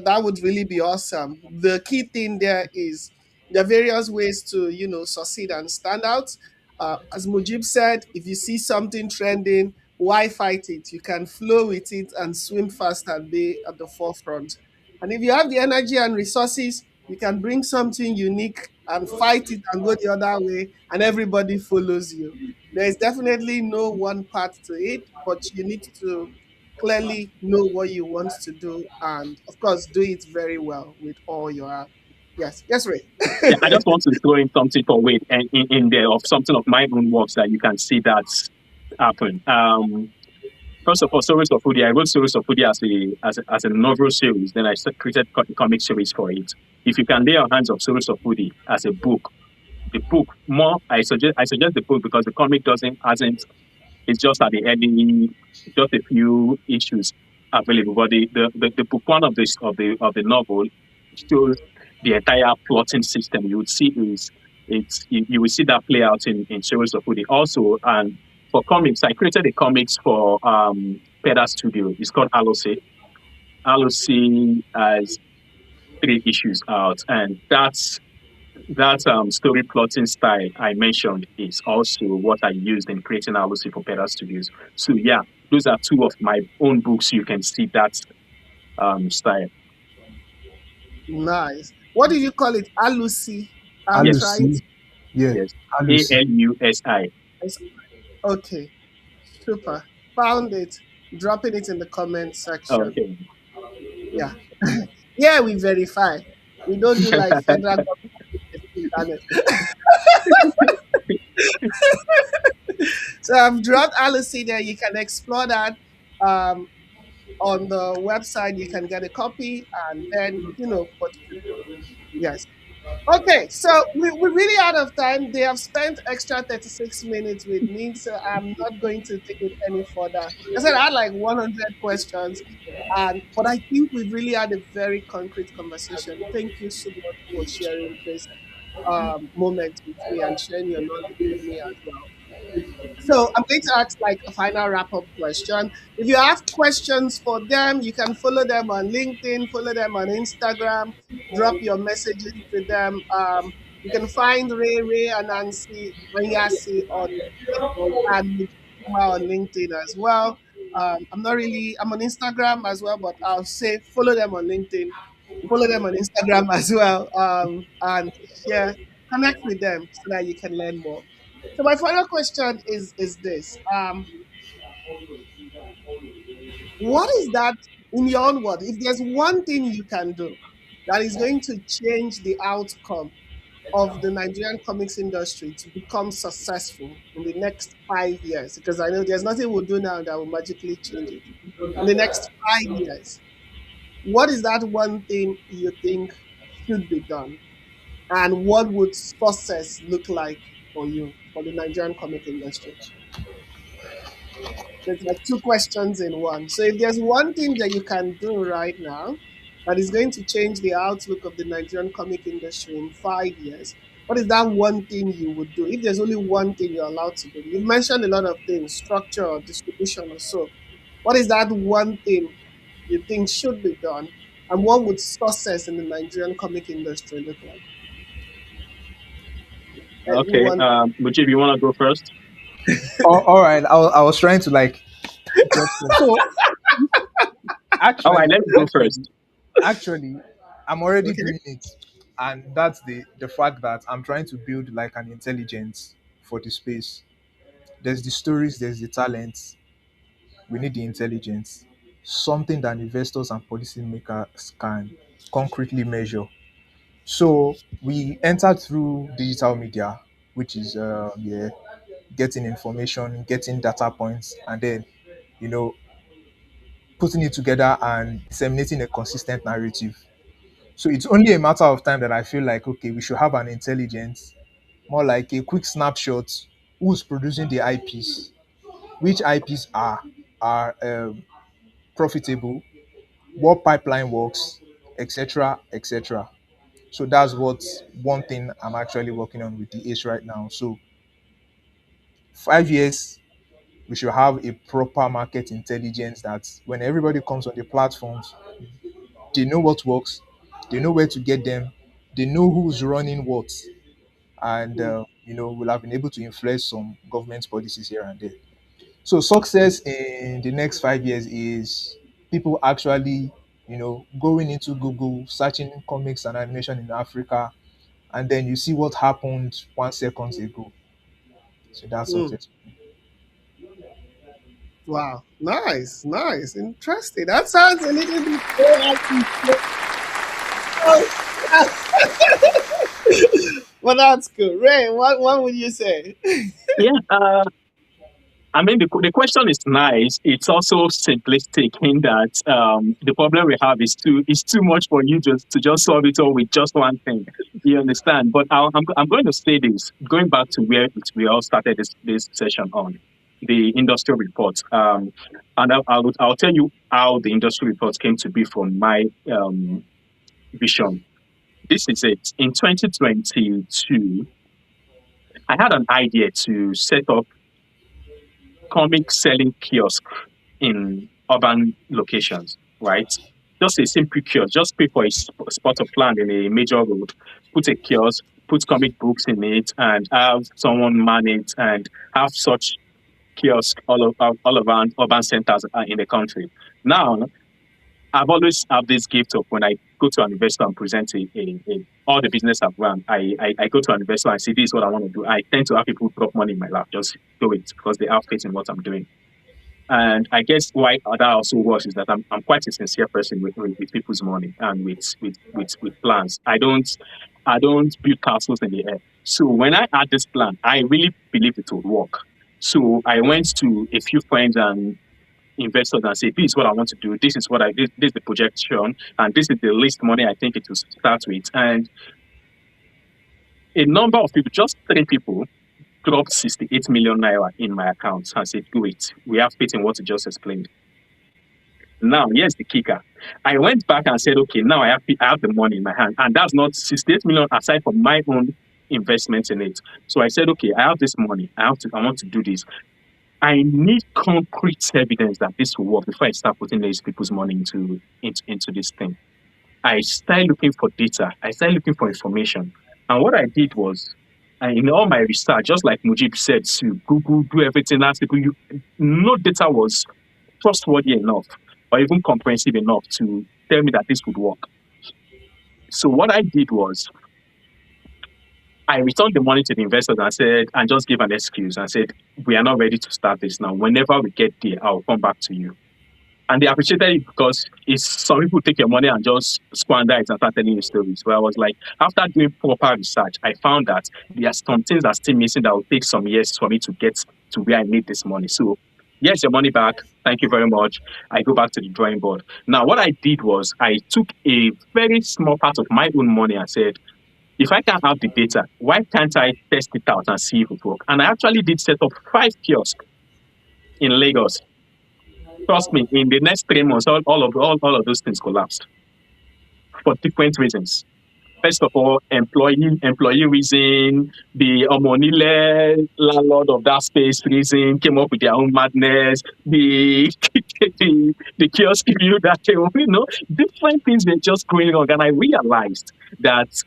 That would really be awesome. The key thing there is there are various ways to succeed and stand out. As Mujib said, if you see something trending, why fight it? You can flow with it and swim fast and be at the forefront. And if you have the energy and resources, you can bring something unique and fight it and go the other way, and everybody follows you. There is definitely no one path to it, but you need to clearly know what you want to do, and of course, do it very well with all your heart. Yes, yes, Ray. Yeah, I just want to throw in something for Wade and in there of something of my own works that you can see that happen. First of all, Stories of Foodie. I wrote Stories of Foodie as a novel series. Then I created comic series for it. If you can lay your hands on Stories of Foodie as a book, the book more I suggest the book because the comic doesn't hasn't it's just at the ending, just a few issues available. But the book one of the novel shows the entire plotting system. You would see you will see that play out in series of Woody. Also, and for comics, I created a comics for Peda Studio. It's called Aloc. Aloc has three issues out, and that story plotting style I mentioned is also what I used in creating our Lucy for Better Studios. So yeah, those are two of my own books. You can see that style. Nice. What did you call it? Alusi. I'll Yes, try it. Alusi. Yeah, yes. Alusi. ALUSI. Yes. Okay. Super. Found it. Dropping it in the comment section. Okay. Yeah. Yeah, we verify. We don't do like federal government. So I've dropped Alice there. You can explore that um, on the website. You can get a copy and then, what you do. Yes. Okay, so we're really out of time. They have spent extra 36 minutes with me, so I'm not going to take it any further. I said I had like 100 questions, but I think we've really had a very concrete conversation. Thank you so much for sharing this moment with me and sharing your knowledge with me as well. So I'm going to ask like a final wrap up question. If you have questions for them, you can follow them on LinkedIn, follow them on Instagram, drop your messages to them. You can find Ray and Nancy Anyasi on LinkedIn and Mujima on LinkedIn as well. I'm on Instagram as well, but I'll say follow them on LinkedIn, follow them on Instagram as well, and share, connect with them so that you can learn more. So my final question is this: what is that in your own word? If there's one thing you can do that is going to change the outcome of the Nigerian comics industry to become successful in the next 5 years, because I know there's nothing we'll do now that will magically change it. In the next 5 years, what is that one thing you think should be done? And what would success look like for you, for the Nigerian comic industry? There's like two questions in one. So if there's one thing that you can do right now that is going to change the outlook of the Nigerian comic industry in 5 years, what is that one thing you would do? If there's only one thing you're allowed to do, you've mentioned a lot of things, structure or distribution or so. What is that one thing you think should be done? And what would success in the Nigerian comic industry look like? Okay. Anyone? Mujib, you want to go first? All right. I was trying to like get there. So All right, actually, let me go actually, first. actually, I'm already Okay. doing it, and that's the fact that I'm trying to build like an intelligence for the space. There's the stories, there's the talents. We need the intelligence, something that investors and policymakers can concretely measure. So we entered through digital media, which is yeah, getting information, getting data points, and then you know putting it together and disseminating a consistent narrative. So it's only a matter of time that I feel like okay, we should have an intelligence, more like a quick snapshot. Who's producing the IPs? Which IPs are profitable? What pipeline works, etc., etc. So that's what one thing I'm actually working on with the Ace right now. So 5 years, we should have a proper market intelligence that when everybody comes on the platforms, they know what works, they know where to get them, they know who's running what, and we'll have been able to influence some government policies here and there. So success in the next 5 years is people actually, going into Google, searching comics and animation in Africa, and then you see what happened 1 second ago. So that's Hmm. success. Wow. Nice. Nice. Interesting. That sounds a little bit more well, that's good. Ray, what would you say? Yeah, I mean, the question is nice. It's also simplistic in that the problem we have is too much for you to just solve it all with just one thing. You understand? But I'm going to say this, going back to where we all started this session on the industry report. And I'll tell you how the industry report came to be from my vision. This is it. In 2022, I had an idea to set up comic selling kiosk in urban locations, right? Just a simple kiosk, just pay for a spot of land in a major road, put a kiosk, put comic books in it, and have someone man it and have such kiosk all around urban centers in the country. Now, I've always have this gift of when I go to an investor and present all the business I've run, I go to an investor and say, this is what I want to do. I tend to have people drop money in my lap, just do it because they have faith in what I'm doing. And I guess why that also works is that I'm quite a sincere person with people's money and with plans. I don't build castles in the air. So when I had this plan, I really believed it would work. So I went to a few friends and investors and say, this is what I want to do. This is the projection, and this is the least money I think it will start with. And a number of people, just three people, dropped 68 million naira in my account and said, do it. We have faith in what you just explained. Now, here's the kicker. I went back and said, okay, now I have the money in my hand. And that's not 68 million aside from my own investment in it. So I said, okay, I have this money. I want to do this. I need concrete evidence that this will work before I start putting these people's money into this thing. I started looking for data. I started looking for information. And what I did was, in all my research, just like Mujib said, to Google, do everything, ask people, no data was trustworthy enough or even comprehensive enough to tell me that this would work. So what I did was, I returned the money to the investors and just gave an excuse and said, we are not ready to start this now. Whenever we get there, I'll come back to you. And they appreciated it because some people take your money and just squander it and start telling you stories. Where I was like, after doing proper research, I found that there are some things that are still missing that will take some years for me to get to where I need this money. So, yes, your money back. Thank you very much. I go back to the drawing board. Now, what I did was I took a very small part of my own money and said, if I can't have the data, why can't I test it out and see if it works? And I actually did set up 5 kiosks in Lagos. Trust me, in the next 3 months, all of those things collapsed for different reasons. First of all, employee reason, the Omonile landlord of that space reason came up with their own madness, the kiosk view that different things were just going on. And I realized that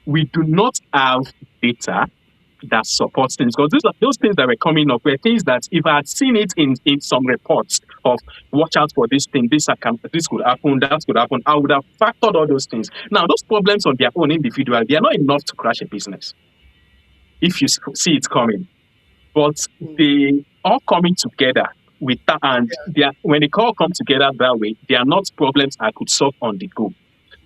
we do not have data that supports things, because those things that were coming up were things that if I had seen it in some reports of watch out for this thing, this could happen, that could happen, I would have factored all those things. Now, those problems on their own individual, they are not enough to crash a business if you see it coming. But they all coming together with that, and when they all come together that way, they are not problems I could solve on the go.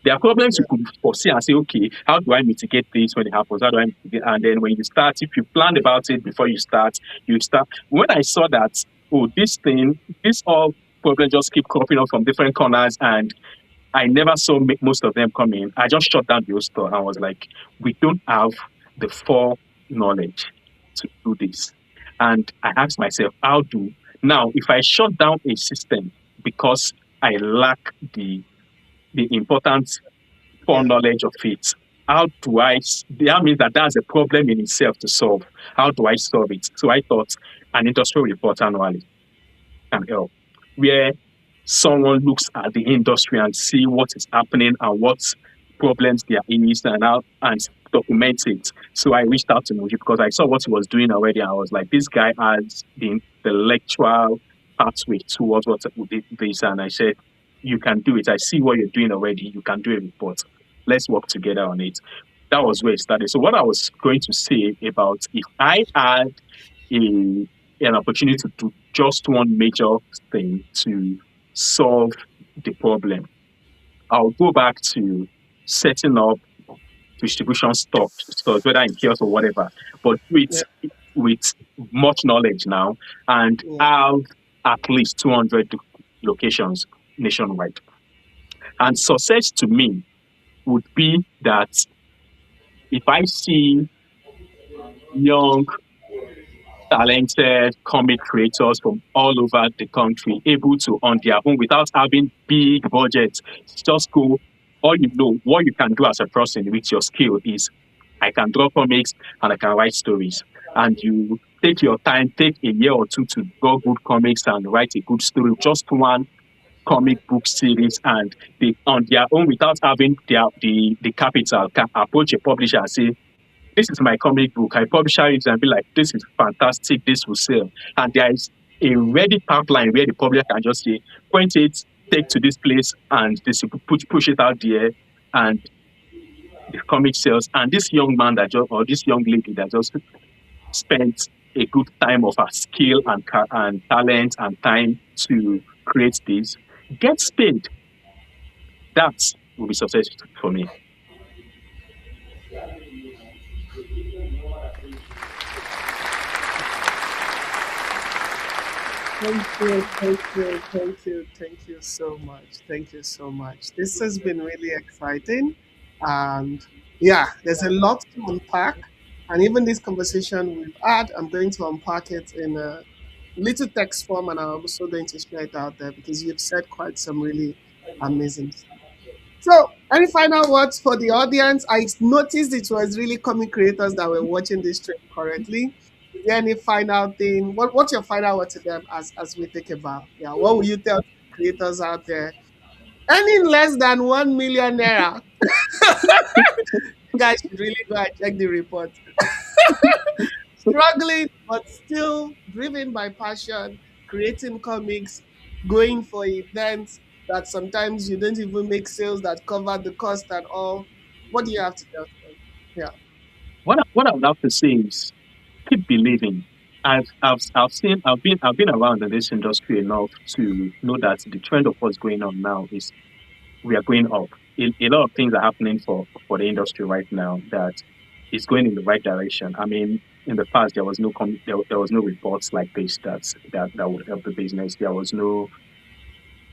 There are problems you could foresee and say, okay, how do I mitigate this when it happens? How do I mitigate? And then when you start, if you plan about it before you start. When I saw that, this all problems just keep cropping up from different corners, and I never saw most of them come in, I just shut down the whole store and was like, we don't have the foreknowledge to do this. And I asked myself, now, if I shut down a system because I lack the important foreknowledge of it, that means that's a problem in itself to solve. How do I solve it? So I thought an industry report annually can help, where someone looks at the industry and see what is happening and what problems there is and documents it. So I reached out to Muji because I saw what he was doing already. And I was like, this guy has the intellectual pathway towards what this, and I said, you can do it. I see what you're doing already. You can do a report. Let's work together on it. That was where it started. So what I was going to say about if I had a an opportunity to do just one major thing to solve the problem. I'll go back to setting up distribution stores, whether in kiosk or whatever, but Yeah, with much knowledge now, and yeah, have at least 200 locations nationwide. And success to me would be that if I see young, talented comic creators from all over the country able to, on their own, without having big budgets, just go. All you know, what you can do as a person with your skill is I can draw comics and I can write stories. And you take your time, take a year or two to draw good comics and write a good story, just one comic book series, and they on their own without having the capital can approach a publisher and say, this is my comic book. I publisher it and be like, this is fantastic, this will sell. And there is a ready pipeline where the publisher can just say, point it, take to this place, and this push it out there, and the comic sales. And this young man that just, or this young lady that just spent a good time of her skill and talent and time to create this gets paid. That will be success for me. thank you so much. Thank you so much. This has been really exciting. And yeah, there's a lot to unpack. And even this conversation we've had, I'm going to unpack it in a little text form and I'm also going to share it out there because you've said quite some really amazing stuff. So, any final words for the audience? I noticed it was really comic creators that were watching this stream currently. Is there any final thing? What's your final word to them as we think about? Yeah, what will you tell creators out there earning less than 1 million naira? You guys should really go and check the report. Struggling, but still driven by passion, creating comics, going for events that sometimes you don't even make sales that cover the cost and all. What do you have to tell them? Yeah. What I would have to say is keep believing. I've been around in this industry enough to know that the trend of what's going on now is we are going up. A lot of things are happening for the industry right now that is going in the right direction. I mean, in the past there was there was no reports like this that would help the business. There was no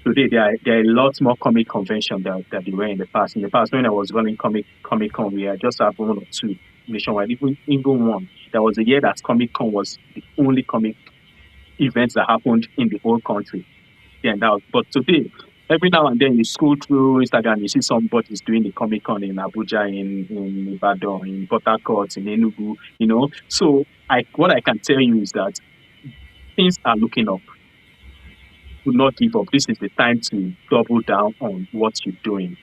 today there are a lot more comic convention that they were in the past. In the past, when I was running Comic Con, we had just have one or two nationwide, even one. There was a year that Comic Con was the only comic events that happened in the whole country. Yeah, and but today, every now and then you scroll through Instagram, you see somebody's doing the Comic Con in Abuja, in Ibadan, in Port Harcourt, in Enugu, you know. So what I can tell you is that things are looking up. Do not give up. This is the time to double down on what you're doing.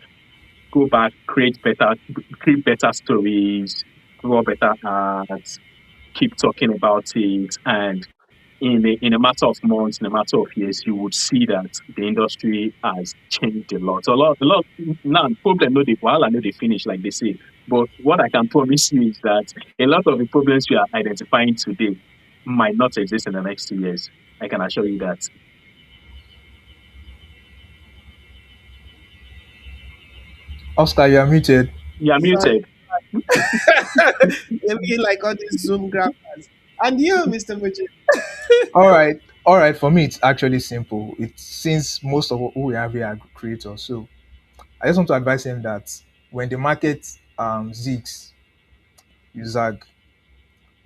Go back, create better stories, draw better art, keep talking about it, and in a matter of months, in a matter of years, you would see that the industry has changed a lot. A lot. Now, problem no they while I know they finish like they say. But what I can promise you is that a lot of the problems we are identifying today might not exist in the next 2 years. I can assure you that. Oscar, you are muted. You are Sorry. muted. Maybe like all these Zoom grabbers. And you, Mr. Muji. All right. For me, it's actually simple. It's since most of who we have here are creators, so I just want to advise him that when the market zigs, you zag.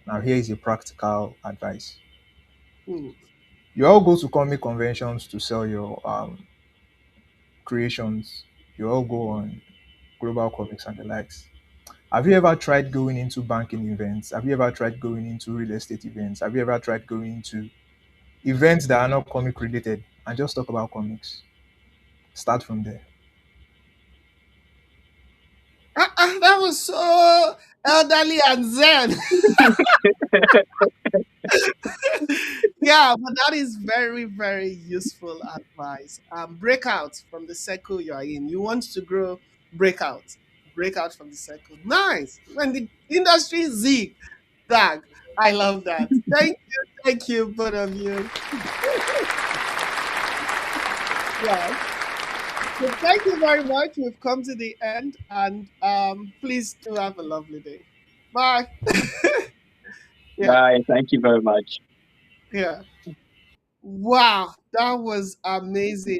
Now, here is a practical advice. Hmm. You all go to comic conventions to sell your creations. You all go on global comics and the likes. Have you ever tried going into banking events? Have you ever tried going into real estate events? Have you ever tried going into events that are not comic related and just talk about comics? Start from there. That was so elderly and zen. Yeah, but that is very, very useful advice. Break out from the circle you are in. You want to grow, break out. Break out from the circle. Nice. When the industry zig, zag. I love that. Thank you, both of you. Yeah. So thank you very much. We've come to the end, and please do have a lovely day. Bye. Yeah, Bye. Thank you very much. yeah. Wow, that was amazing.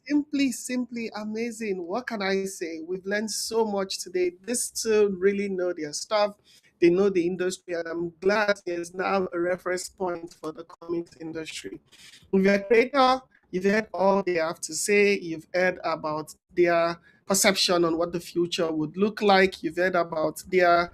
Simply amazing. What can I say? We've learned so much today. These two really know their stuff. They know the industry, and I'm glad there's now a reference point for the comics industry. If you're a creator, you've heard all they have to say. You've heard about their perception on what the future would look like. You've heard about their,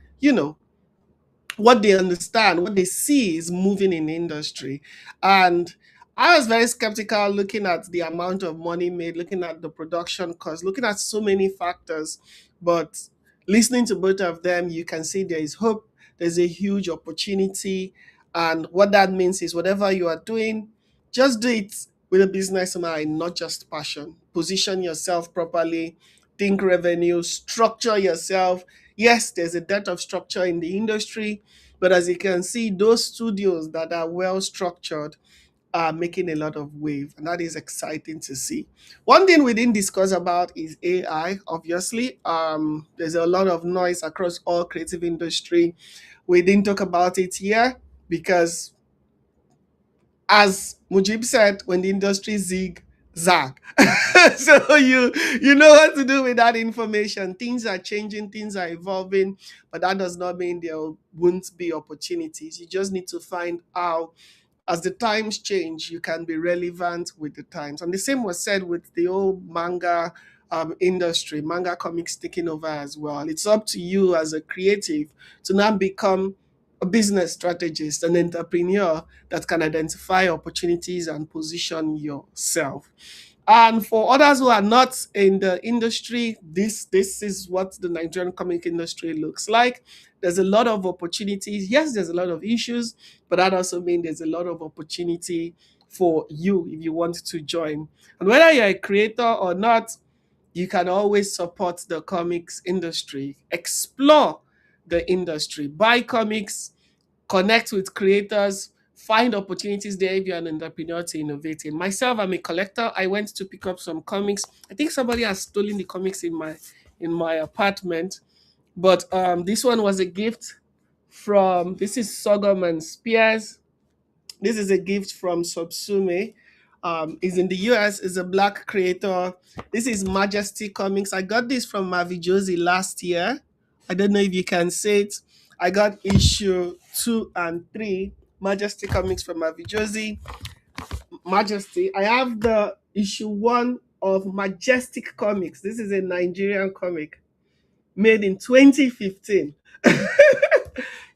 what they understand, what they see is moving in the industry. And I was very skeptical looking at the amount of money made, looking at the production cost, looking at so many factors. But listening to both of them, you can see there is hope, there's a huge opportunity. And what that means is whatever you are doing, just do it with a business mind, not just passion. Position yourself properly, think revenue, structure yourself. Yes, there's a dearth of structure in the industry, but as you can see, those studios that are well structured are making a lot of wave, and that is exciting to see. One thing we didn't discuss about is AI. Obviously, there's a lot of noise across all creative industry. We didn't talk about it here because, as Mujib said, when the industry zig zag, so you know what to do with that information. Things are changing, things are evolving, but that does not mean there won't be opportunities. You just need to find out, as the times change, you can be relevant with the times. And the same was said with the old manga industry, manga comics taking over as well. It's up to you as a creative to now become a business strategist, an entrepreneur that can identify opportunities and position yourself. And for others who are not in the industry, this is what the Nigerian comic industry looks like. There's a lot of opportunities. Yes, there's a lot of issues, but that also means there's a lot of opportunity for you if you want to join. And whether you're a creator or not, you can always support the comics industry, explore the industry, buy comics, connect with creators, find opportunities there if you're an entrepreneur to innovate in. Myself, I'm a collector. I went to pick up some comics. I think somebody has stolen the comics in my apartment, but this one was a gift from, this is Sorghum and Spears. This is a gift from Subsume. Is in the US, is a black creator. This is Majesty Comics. I got this from Mavi Josie last year. I don't know if you can say it. I got issue 2 and 3, Majesty Comics from Mavi Josie. Majesty. I have the issue 1 of Majestic Comics. This is a Nigerian comic made in 2015.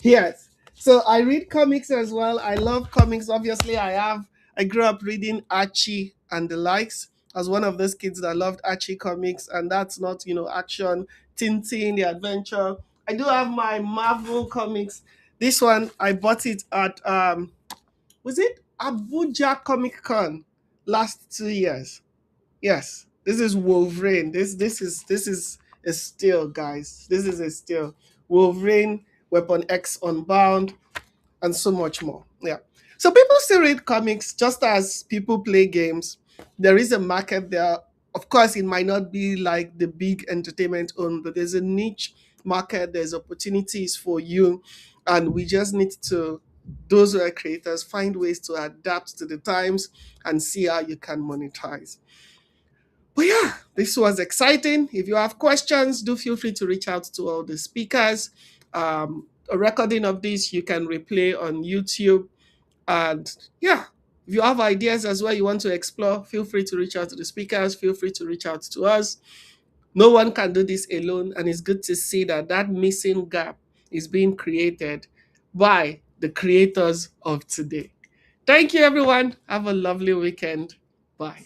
Yes. So I read comics as well. I love comics. Obviously, I grew up reading Archie and the likes. As one of those kids that loved Archie comics, and that's not, action, Tintin, the adventure. I do have my Marvel comics. This one I bought it at was it Abuja Comic Con last 2 years. Yes, this is Wolverine. This is a steal, guys. This is a steal. Wolverine, Weapon X Unbound, and so much more. Yeah. So people still read comics just as people play games. There is a market there. Of course, it might not be like the big entertainment own, but there's a niche market. There's opportunities for you, and we just need to, those who are creators, find ways to adapt to the times and see how you can monetize. But yeah, this was exciting. If you have questions, do feel free to reach out to all the speakers. A recording of this you can replay on YouTube. And yeah, if you have ideas as well you want to explore, feel free to reach out to the speakers. Feel free to reach out to us. No one can do this alone, and it's good to see that that missing gap is being created by the creators of today. Thank you, everyone. Have a lovely weekend. Bye.